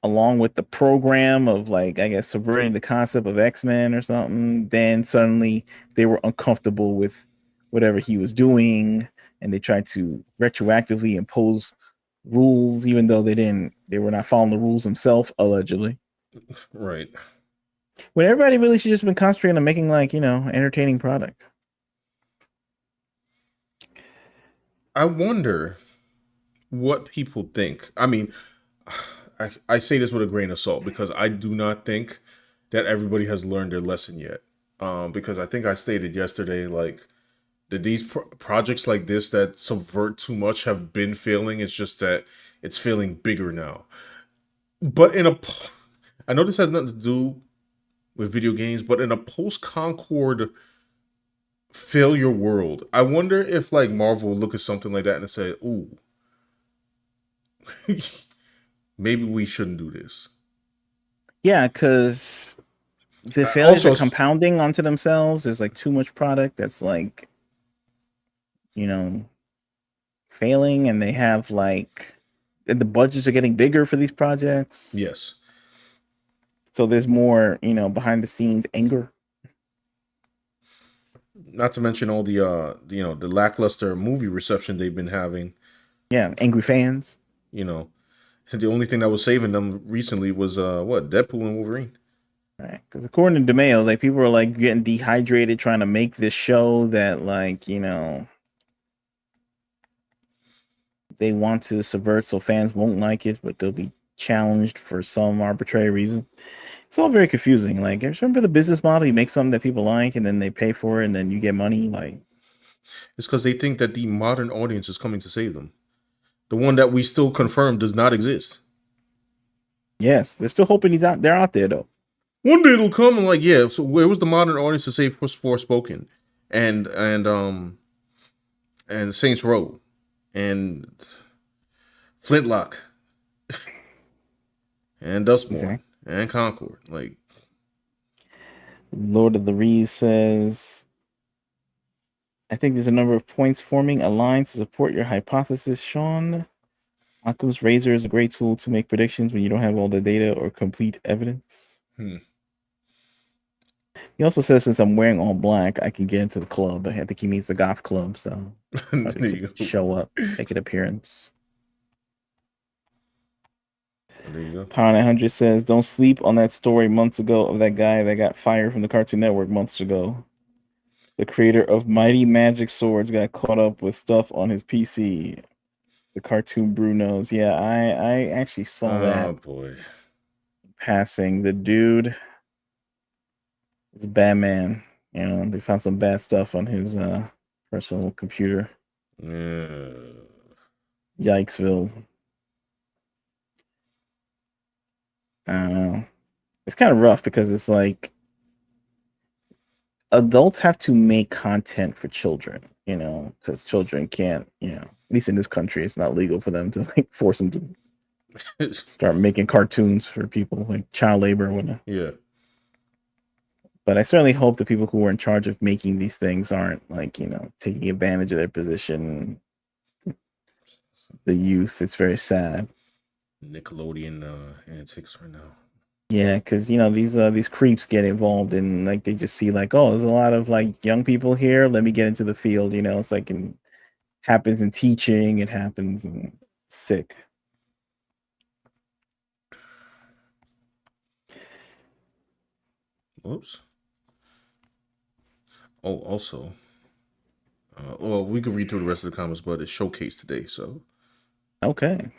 along with the program of like I guess subverting the concept of X-Men or something, then suddenly they were uncomfortable with whatever he was doing, and they tried to retroactively impose rules even though they were not following the rules themselves, allegedly. Right. When everybody really should just been concentrating on making like, entertaining product. I wonder what people think. I mean, I say this with a grain of salt because I do not think that everybody has learned their lesson yet. Because I think I stated yesterday, like, that these projects like this that subvert too much have been failing. It's just that it's failing bigger now. But I know this has nothing to do with video games, but in a post Concord failure world, I wonder if like Marvel will look at something like that and say, "Ooh, maybe we shouldn't do this." Yeah, because the failures are Also, compounding onto themselves. There's like too much product that's like, you know, failing, and they have like and the budgets are getting bigger for these projects. yes. So there's more, behind the scenes anger. Not to mention all the lackluster movie reception they've been having. Yeah, angry fans. You know, the only thing that was saving them recently was what, Deadpool and Wolverine. Right. Because according to DeMayo, like people are like getting dehydrated trying to make this show that like, they want to subvert so fans won't like it, but they'll be challenged for some arbitrary reason. It's all very confusing. Like, remember the business model? You make something that people like, and then they pay for it, and then you get money. Like, It's because they think that the modern audience is coming to save them. The one that we still confirm does not exist. yes, they're still hoping they're out there though. One day it'll come and like, yeah. So where was the modern audience to save Forspoken, and Saints Row, and Flintlock, and Dustborn, Exactly. and Concord? Like, Lord of the Rings says, I think there's a number of points forming a line to support your hypothesis, Sean. Occam's razor is a great tool to make predictions when you don't have all the data or complete evidence. He also says, since I'm wearing all black, I can get into the club. I think he means the goth club, so there you go. show up, make an appearance. There you go. Power 900 says, don't sleep on that story months ago of that guy that got fired from the Cartoon Network months ago. The creator of Mighty Magic Swords got caught up with stuff on his PC. The cartoon Brunos. Yeah, I actually saw that. Oh boy. Passing. The dude is a bad man. They found some bad stuff on his personal computer. Yeah. Yikesville. I don't know. It's kind of rough because it's like adults have to make content for children, because children can't, at least in this country, it's not legal for them to like force them to start making cartoons for people, like child labor or whatnot. Yeah. But I certainly hope the people who are in charge of making these things aren't like, taking advantage of their position. The youth, it's very sad. Nickelodeon antics right now. Yeah, because these creeps get involved in like they just see like, oh, there's a lot of like young people here. Let me get into the field. It's like happens in teaching. It happens in sick. Oops. Oh, also, well, we can read through the rest of the comments, but it's showcase today, so. Okay,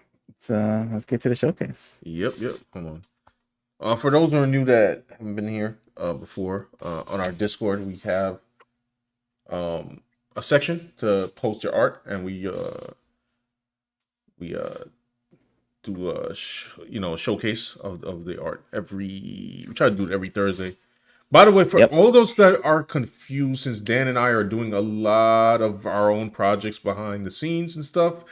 let's get to the showcase. Yep. Hold on. For those who are new that haven't been here before, on our Discord we have a section to post your art, and we do a showcase of the art we try to do it every Thursday. By the way, for all those that are confused, since Dan and I are doing a lot of our own projects behind the scenes and stuff,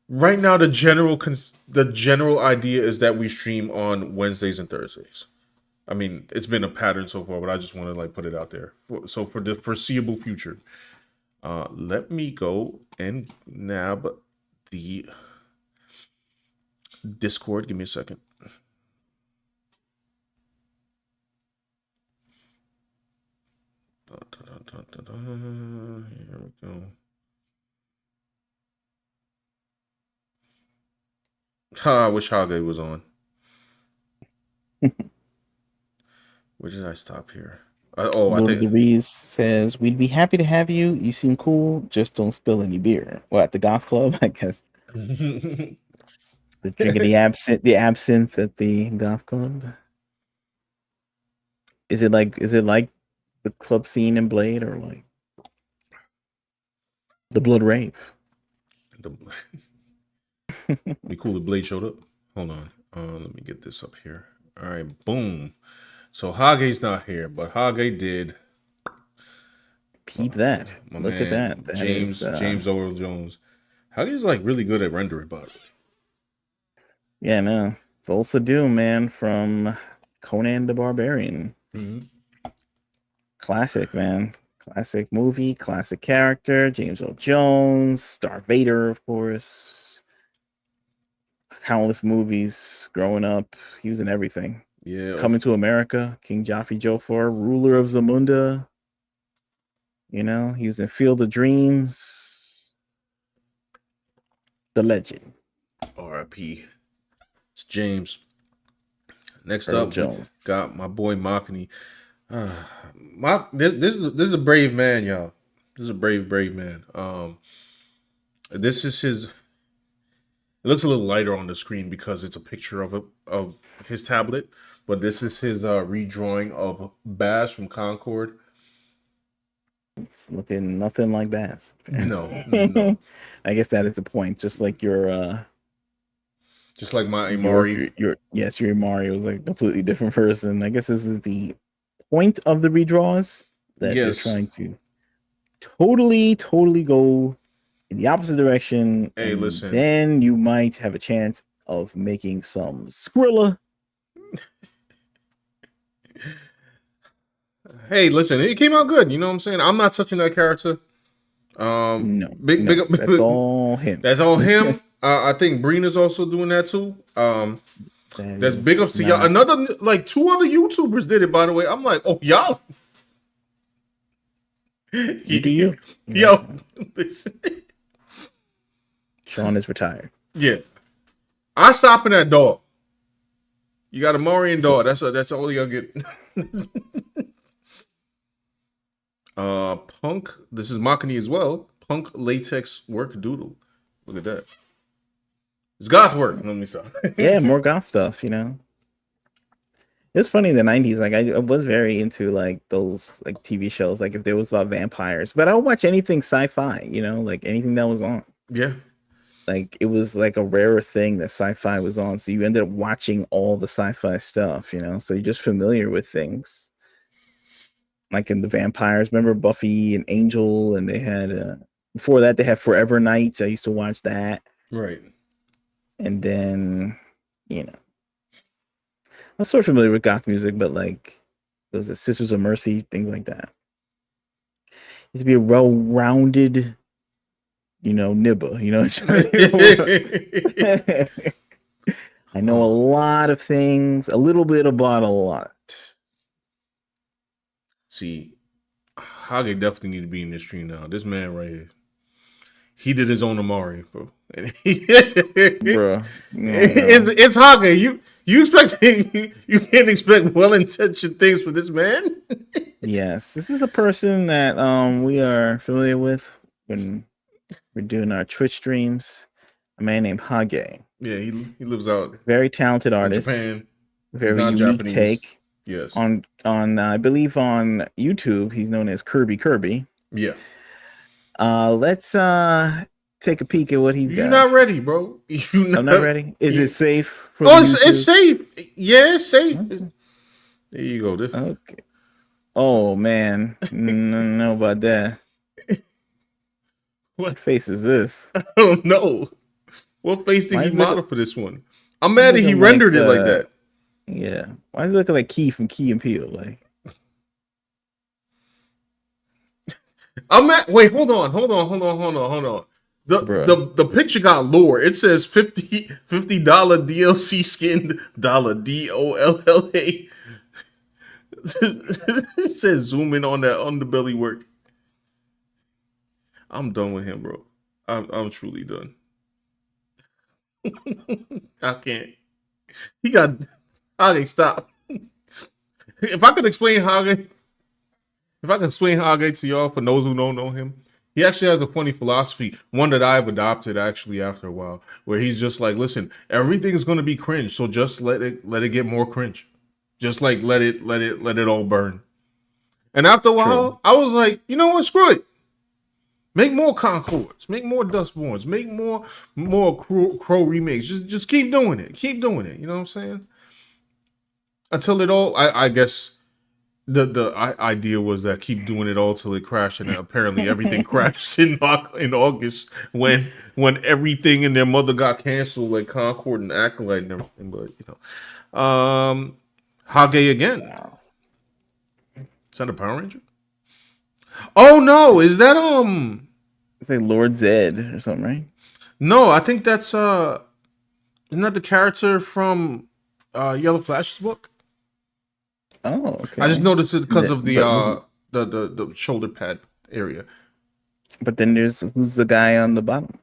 right now the general idea is that we stream on Wednesdays and Thursdays. I mean, it's been a pattern so far, but I just want to like put it out there. So for the foreseeable future, let me go and nab the Discord. Give me a second. Here we go. I wish Hage was on. Where did I stop here? I think The Reese says, we'd be happy to have you. You seem cool. Just don't spill any beer. Well, at the golf club, I guess. The drinking the absinthe at the golf club. Is it like the club scene in Blade, or like? The Blood Rave. The, be cool if Blade showed up. Hold on. Let me get this up here. All right, boom. So Hage's not here, but Hage did. Peep that. My Look at man that. That is James Earl Jones. Hage's like really good at rendering, but yeah, no. Volsa Doom, man, from Conan the Barbarian. mm-hmm. Classic, man. Classic movie, classic character. James Earl Jones, Darth Vader, of course. Countless movies growing up. He was in everything. Yeah. Coming to America, King Joffrey Joffrey, ruler of Zamunda. You know, he was in Field of Dreams. The legend. R.I.P. It's James. Next Earl up, Jones. we got my boy Makani. This is a brave man, y'all. This is a brave man. This is his. It looks a little lighter on the screen because it's a picture of his tablet, but this is his redrawing of Baz from Concord. It's looking nothing like Baz. No. I guess that is the point. Just like your just like my Imari. Your Imari was like a completely different person. I guess this is the point of the redraws that they're trying to totally go in the opposite direction. Hey, and listen. Then you might have a chance of making some Skrilla. Hey, listen, it came out good. You know what I'm saying? I'm not touching that character. No, that's all him. That's all him. I think Brina's also doing that too. That's big ups to y'all. Another like 2 other YouTubers did it, by the way. I'm like, oh y'all. You do you. Yo. Sean is retired. Yeah. I stopping at dog. You got a Maury and dog. That's all y'all get. Punk. This is Makani as well. Punk latex work doodle. Look at that. It's goth work. Let me stop. Yeah, more goth stuff, you know. It's funny in the 90s, like I was very into like those like TV shows, like if there was about vampires, but I would watch anything sci-fi, you know, like anything that was on. Yeah. Like it was like a rarer thing that sci-fi was on. So you ended up watching all the sci-fi stuff, you know, so you're just familiar with things. Like in the vampires, remember Buffy and Angel, and they had before that they had Forever Nights. I used to watch that. Right. And then, you know, I'm sort of familiar with goth music, but like those are Sisters of Mercy, things like that. It to be a well-rounded, you know, nibba, you know. I know a lot of things, a little bit about a lot. See, Hage definitely need to be in this stream now. This man right here, he did his own Amari, bro. Bruh, it's Hage. You expect you can't expect well-intentioned things from this man. Yes, this is a person that we are familiar with when we're doing our Twitch streams. A man named Hage. Yeah, he lives out. Very talented artist. Japan. Very unique Japanese take. Yes. On I believe on YouTube he's known as Kirby. Yeah. Let's take a peek at what he's got. You're not ready, bro. I'm not ready. Is it safe? It's safe. Yeah, it's safe. Okay. There you go. Okay. Oh man, know about that. What face is this? I don't know. What face did he model for this one? I'm mad that he rendered it like that. Yeah. Why is it looking like Key from Key and Peele? Like, I'm at. Wait, hold on. The picture got lore. It says $50 DLC skin $DOLLA. It says zoom in on that underbelly work. I'm done with him, bro. I'm truly done. I can't. He got Hage. Stop. If I could explain Hage to y'all, for those who don't know him, he actually has a funny philosophy, one that I've adopted actually after a while, where he's just like, listen, everything's gonna be cringe, so just let it get more cringe. Just like let it all burn. And after a while, I was like, you know what, screw it. Make more Concords. Make more Dustborns. Make more Crow remakes. Just keep doing it. Keep doing it. You know what I'm saying? Until it all. I guess the idea was that keep doing it all till it crashed, and apparently everything crashed in August when everything in their mother got canceled, like Concord and Acolyte and everything. But Hage again. Wow. Is that a Power Ranger? Oh no, is that It's like Lord Zed or something, right? No, I think that's isn't that the character from Yellow Flash's book? Oh, I just okay. noticed it because of But the shoulder pad area. then there's who's the guy on the bottom?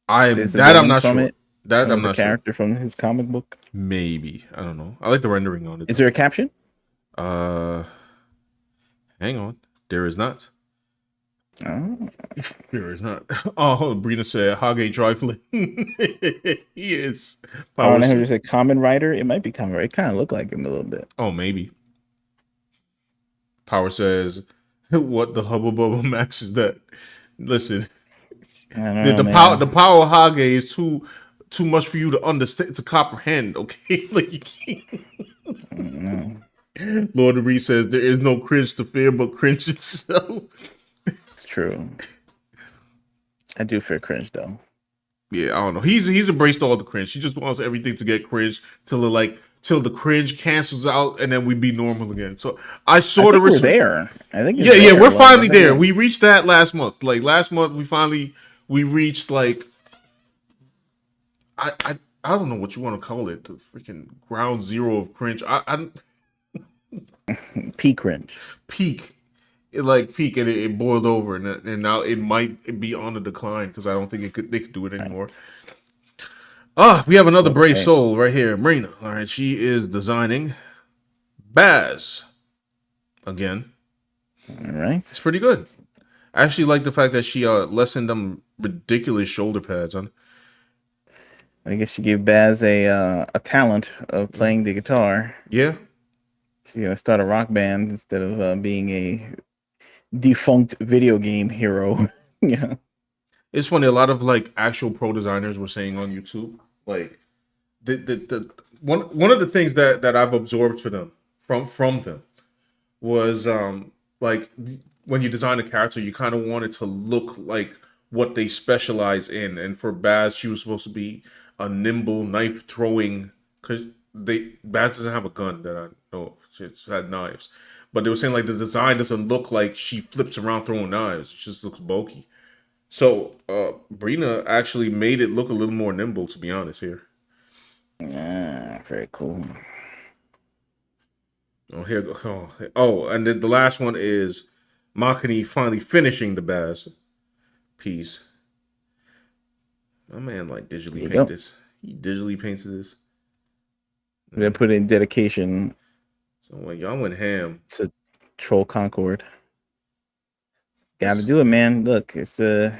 I'm There's a that I'm villain not from sure. it, That I'm the not sure. character from his comic book. Maybe. I don't know. I like the rendering on it Is though. there a caption? Uh hang on. There is not. Oh, There is not. Oh, Brina said Hage trifling. He is. I don't Power know who said. just said Common Rider. It might be Common Rider. It kind of look like him a little bit. Oh, maybe. Power says, what the Hubble Bubble Max is that? Listen, I don't the, know, the power man. the power of Hage is too much for you to understand, to comprehend. Okay, like you can't. I don't know. Lord of Reed says there is no cringe to fear, but cringe itself. It's true. I do fear cringe though. Yeah, I don't know. He's embraced all the cringe. He just wants everything to get cringe till the cringe cancels out, and then we be normal again. So I I sort of think we're respect. there. I think Yeah, it's yeah, there. we're Like I finally think there. we're. We reached that last month. Like last month, we reached like I don't know what you want to call it. The freaking ground zero of cringe. I Peak cringe. peak. It like peak and it boiled over and now it might be on the decline because I don't think they could do it anymore. Right. We have another brave Okay. soul right here, Marina. All right, she is designing Baz again. All right. It's pretty good. I actually like the fact that she lessened them ridiculous shoulder pads on. I guess you give Baz a talent of playing the guitar. Yeah, She's gonna start a rock band instead of being a defunct video game hero. Yeah. it's funny. A lot of like actual pro designers were saying on YouTube, like the one of the things that I've absorbed for them from them was like when you design a character, you kind of want it to look like what they specialize in. And for Baz, she was supposed to be a nimble knife throwing because they Baz doesn't have a gun that I know of. She just had knives, but they were saying like the design doesn't look like she flips around throwing knives. It just looks bulky. So Brina actually made it look a little more nimble, to be honest. Here, Ah, very cool. and then the last one is Makani finally finishing the Baz piece. My man like There digitally you paint go. this. He digitally painted this. They put in dedication So like y'all went ham. to Troll Concord. Got to This do it, man. Look, it's the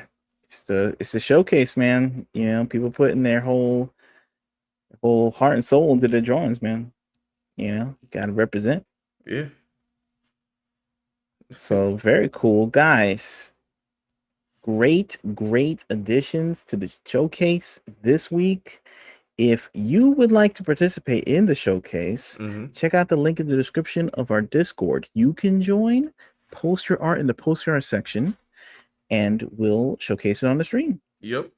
showcase, man. You know, people putting their whole heart and soul into their drawings, man. You know, got to represent. yeah. So very cool, guys. Great additions to the showcase this week. If you would like to participate in the showcase, Mm-hmm. check out the link in the description of our Discord. You can join, post your art in the post your art section, and we'll showcase it on the stream. Yep.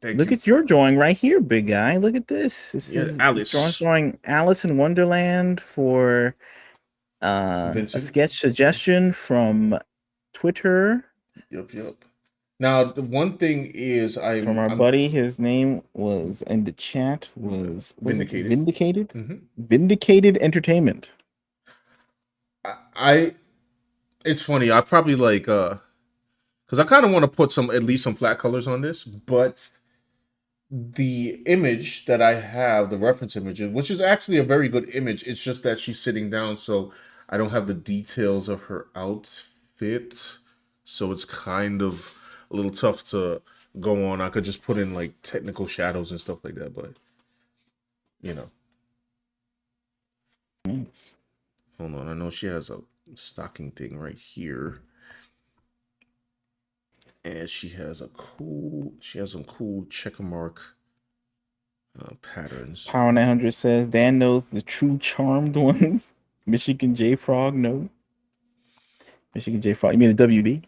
Thank Look you. at your drawing right here, big guy. Look at this. Yeah, This Alice drawing Alice in Wonderland for a Vincent. sketch suggestion from Twitter Yep. Now the one thing is from our I'm buddy. His name was in the chat was it vindicated. Vindicated? Mm-hmm. Vindicated Entertainment. I it's funny. I probably like because I kind of want to put some at least some flat colors on this, but the image that I have, the reference image, which is actually a very good image, it's just that she's sitting down, so I don't have the details of her outfit. So it's kind of a little tough to go on. I could just put in like technical shadows and stuff like that, but you know, Nice. hold on. I know she has a stocking thing right here. and she has some cool checker mark patterns. Power 900 says Dan knows the true charmed ones. Michigan J Frog, no. Michigan J Frog. You mean the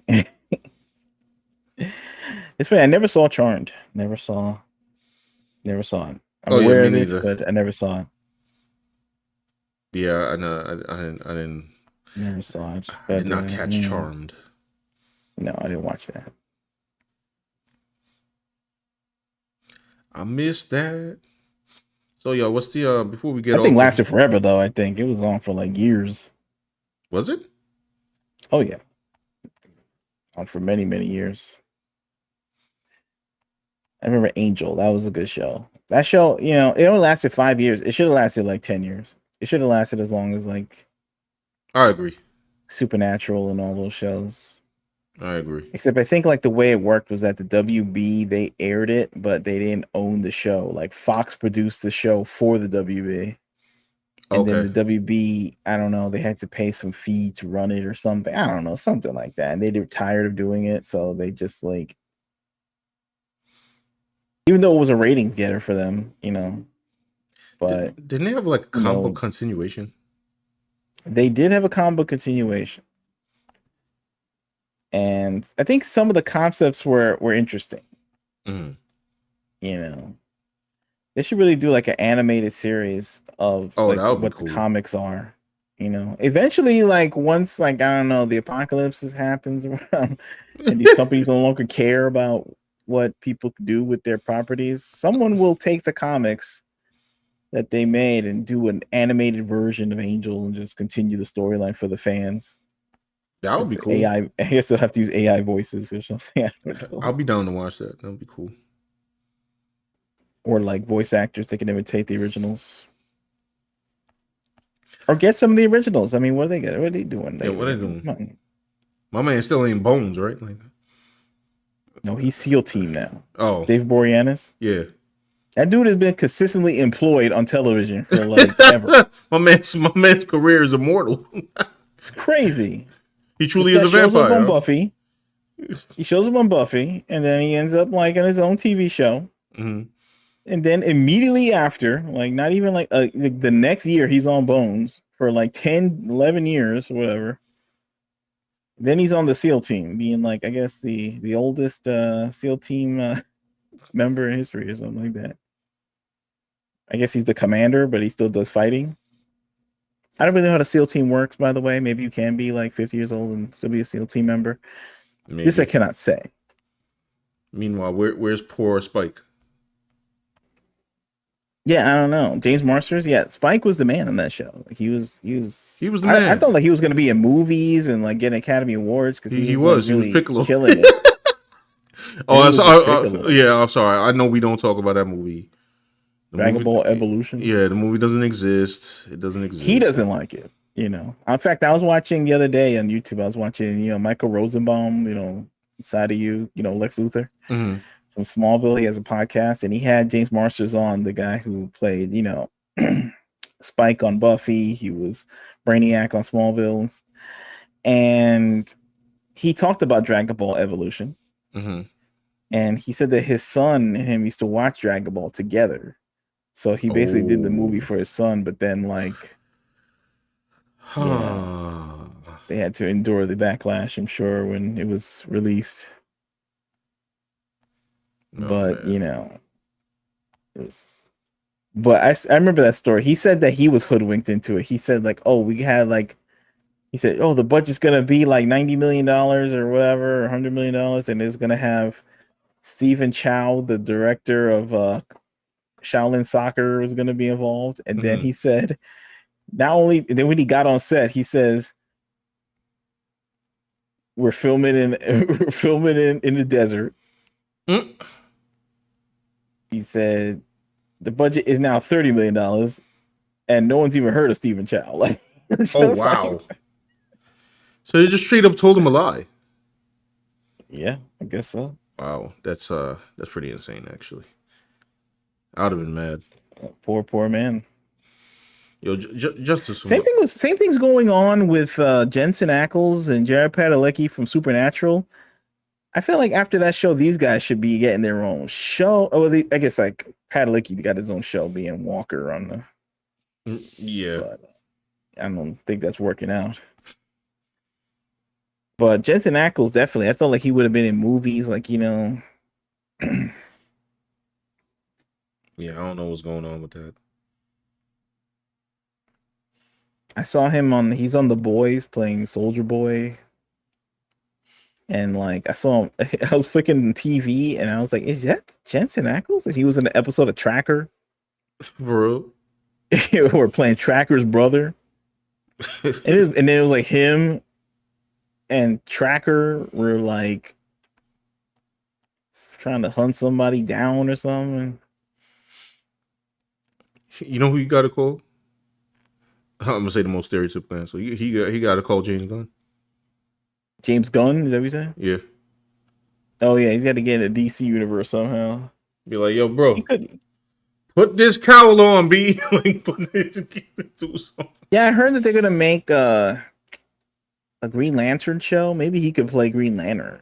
WB? It's funny. I never saw Charmed. Never saw it. I'm Oh yeah, aware me of it, neither. but I never saw it. Yeah, I know. I didn't. Never saw it. I did But not catch Charmed. no, I didn't watch that. I missed that. So yo, what's the before we get That thing off of lasted forever though, I think. It was on for like years. was it? Oh yeah. On for many, many years. I remember Angel. That was a good show. That show, it only lasted 5 years. It should have lasted like 10 years. It should have lasted as long as like I agree. Supernatural and all those shows. I agree. Except I think like the way it worked was that the WB they aired it, but they didn't own the show. Like Fox produced the show for the WB. And then Okay. the WB, I don't know, they had to pay some fee to run it or something. I don't know, something like that. And they were tired of doing it, so they just like, even though it was a ratings getter for them, but Didn't they have like a who combo knows? continuation? They did have a comic book continuation. And I think some of the concepts were interesting. Mhm. They should really do like an animated series of Oh, like that would be what the cool. comics are. Eventually, like once like I don't know, the apocalypse happens and these companies no longer care about what people do with their properties, someone will take the comics that they made and do an animated version of Angel and just continue the storyline for the fans. That would With be cool. AI, I guess they'll have to use AI voices or something. I don't know. I'll be down to watch that. That would be cool. Or like voice actors that can imitate the originals. Or get some of the originals. I mean, what are they getting? What are they doing? Yeah, what are they doing? My man still ain't Bones, right? Like, no, he's SEAL Team now. oh, Dave Boreanaz. yeah. That dude has been consistently employed on television for like ever. my man's career is immortal. It's crazy. He truly This is guy a shows up vampire. on Buffy. He shows up on Buffy, and then he ends up like in his own TV show. Mm-hmm. And then immediately after, like not even like the next year, he's on Bones for like 10, 11 years or whatever. Then he's on the SEAL team, being like, I guess the oldest SEAL team member in history or something like that. I guess he's the commander, but he still does fighting. I don't really know how the SEAL team works, by the way. Maybe you can be like 50 years old and still be a SEAL team member. Maybe. This I cannot say. Meanwhile, where's poor Spike? Yeah, I don't know. James Marsters, yeah, Spike was the man on that show. Like, he was the I man. thought like he was gonna be in movies and like getting Academy Awards because He was was Piccolo. killing it. Oh, I'm sorry. yeah, I'm sorry. I know we don't talk about that movie. Dragon Ball Evolution. Yeah, the movie doesn't exist. It doesn't exist. He doesn't like it. In fact, I was watching the other day on YouTube. I was watching, Michael Rosenbaum, Inside of You, Lex Luthor Mm-hmm. from Smallville. He has a podcast, and he had James Marsters on, the guy who played, Spike on Buffy. He was Brainiac on Smallville, and he talked about Dragon Ball Evolution. Mm-hmm. And he said that his son and him used to watch Dragon Ball together. So he basically did the movie for his son, but then like they had to endure the backlash, I'm sure, when it was released. But man. It was. But I remember that story. He said that he was hoodwinked into it. He said like, oh, we had like, he said, oh, the budget's gonna be like $90 million or whatever, or $100 million, and it's gonna have Stephen Chow, the director of Shaolin Soccer, was going to be involved. And then he said, then when he got on set, he says, we're filming in the desert. Mm. He said the budget is now $30 million and no one's even heard of Stephen Chow. Like, oh wow. So they just straight up told him a lie. Yeah, I guess so. Wow, that's pretty insane actually. I'd have been mad. Poor man. Yo, Justice. Same thing's going on with Jensen Ackles and Jared Padalecki from Supernatural. I feel like after that show, these guys should be getting their own show. Oh, I guess like Padalecki got his own show, being Walker on the. Yeah. But I don't think that's working out. But Jensen Ackles definitely. I felt like he would have been in movies, like Yeah, I don't know what's going on with that. I saw him on. He's on The Boys playing Soldier Boy, and like I saw him. I was flicking TV, and I was like, "Is that Jensen Ackles?" And he was in the episode of Tracker. For real? We're playing Tracker's brother. And then it was like him and Tracker were like trying to hunt somebody down or something. You know who you got to call? I'm gonna say the most stereotypical answer. He got to call James Gunn. James Gunn, is that what you saying? Yeah. Oh yeah, he's got to get in the DC universe somehow. Be like, yo, He bro, could. put this cowl on, B. Like, put this, do something. Yeah, I heard that they're gonna make a Green Lantern show. Maybe he could play Green Lantern.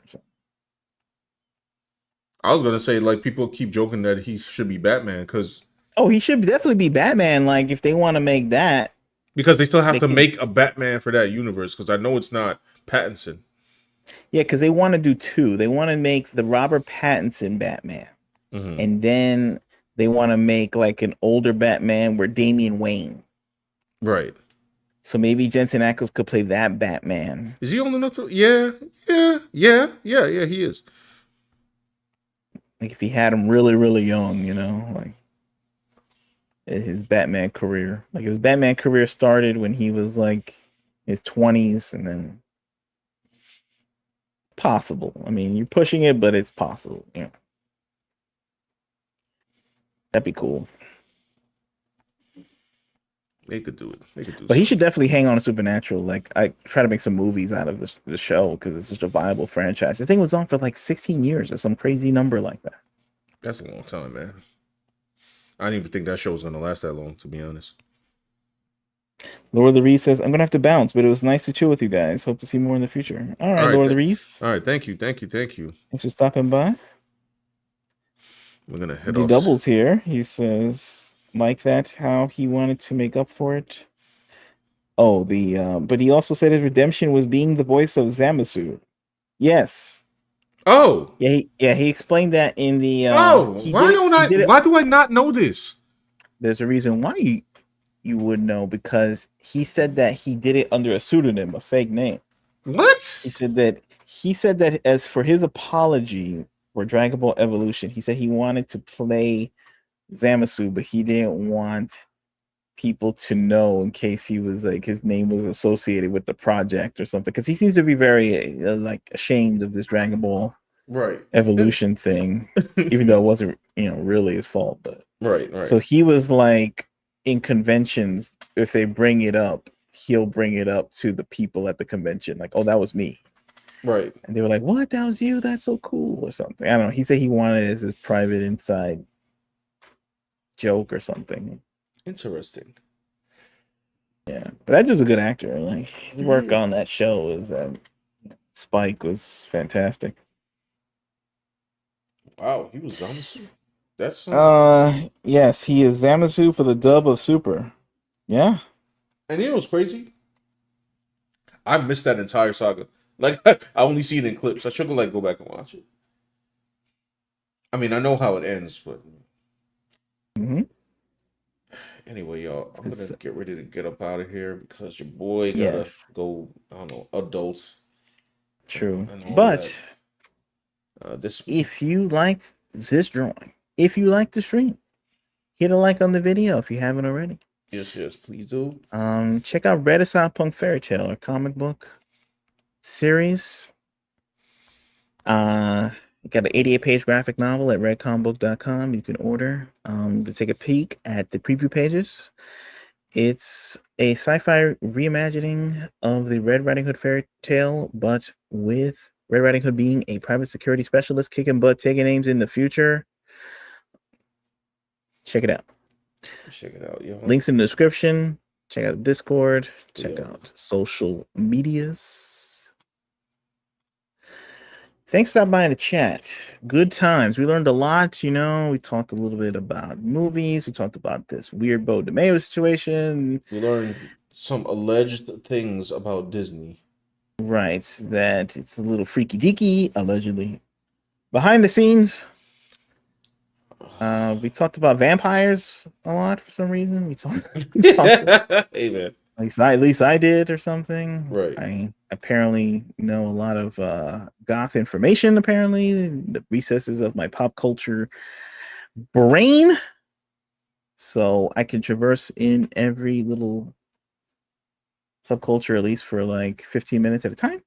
I was gonna say, like, people keep joking that he should be Batman Oh, he should definitely be Batman. Like if they want to make that, because they still have they to can. make a Batman for that universe. Because I know it's not Pattinson. Yeah, because they want to do two. They want to make the Robert Pattinson Batman, Mm-hmm. and then they want to make like an older Batman where Damian Wayne. Right. So maybe Jensen Ackles could play that Batman. Is he old enough to? Yeah. He is. Like if he had him really, really young, like his Batman career. Like his Batman career started when he was like his 20s, and then possible. I mean, you're pushing it, but it's possible. That'd be cool. They could do it. They could do. But he Something. should definitely hang on to Supernatural. Like I try to make some movies out of the show because it's such a viable franchise. The thing was on for like 16 years or some crazy number like that. That's a long time, man. I didn't even think that show was gonna last that long, to be honest. Lord of the Reese says, I'm gonna have to bounce, but it was nice to chill with you guys. Hope to see more in the future. All right, Lord of the Reese. All right, thank you. Thanks for stopping by. We're gonna head The off. Doubles here. He says, like that, how he wanted to make up for it. Oh, but he also said his redemption was being the voice of Zamasu. Yes. Oh. He explained that in the Why do I not know this? There's a reason why you would know, because he said that he did it under a pseudonym, a fake name. What? He said that as for his apology for Dragon Ball Evolution, he said he wanted to play Zamasu, but he didn't want people to know in case he was like his name was associated with the project or something, because he seems to be very like ashamed of this Dragon Ball Evolution thing, even though it wasn't really his fault. But right. So he was like, in conventions, if they bring it up, he'll bring it up to the people at the convention, like, oh, that was me. Right. And they were like, what? That was you? That's so cool, or something. I don't know. He said he wanted it as his private inside joke or something. Interesting. Yeah. But that dude's a good actor. Like his work on that show is Spike was fantastic. Wow, he was Zamasu. That's yes, he is Zamasu for the dub of Super. Yeah. And you know what's crazy? I missed that entire saga. Like I only see it in clips. I should go back and watch it. I mean, I know how it ends, but anyway, y'all, I'm gonna get ready to get up out of here because your boy gotta go. I don't know, adults. True, but if you like this drawing, if you like the stream, hit a like on the video if you haven't already. Yes, please do. Check out Cyberpunk Fairytale, our comic book series. Got an 88-page graphic novel at redcombook.com. You can order to take a peek at the preview pages. It's a sci-fi reimagining of the Red Riding Hood fairy tale, but with Red Riding Hood being a private security specialist kicking butt, taking names in the future. Check it out. Yo. Links in the description. Check out Discord. Check out social medias. Thanks for stopping by in the chat. Good times. We learned a lot. We talked a little bit about movies. We talked about this weird Beau DeMayo situation. We learned some alleged things about Disney. Right. That it's a little freaky deaky, allegedly. Behind the scenes, we talked about vampires a lot for some reason. We talked Amen. at least I did or something. Right. I apparently know a lot of goth information, apparently, in the recesses of my pop culture brain. So I can traverse in every little subculture at least for like 15 minutes at a time.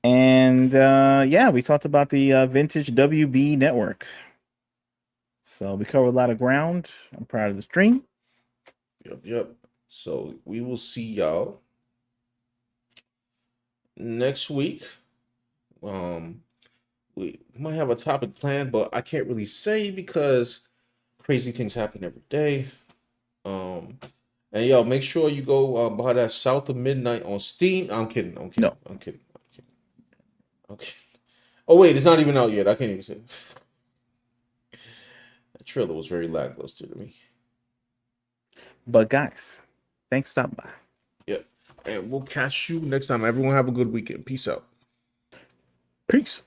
And yeah, we talked about the vintage WB network. So we covered a lot of ground. I'm proud of the stream. Yep. So we will see y'all next week. We might have a topic planned, but I can't really say because crazy things happen every day. And yo, make sure you go buy that South of Midnight on Steam. I'm kidding. No, I'm kidding. Okay. Oh wait, it's not even out yet. I can't even say it. That trailer was very lackluster to me. but guys, thanks for stopping by. Yep. And we'll catch you next time. Everyone have a good weekend. Peace out. Peace.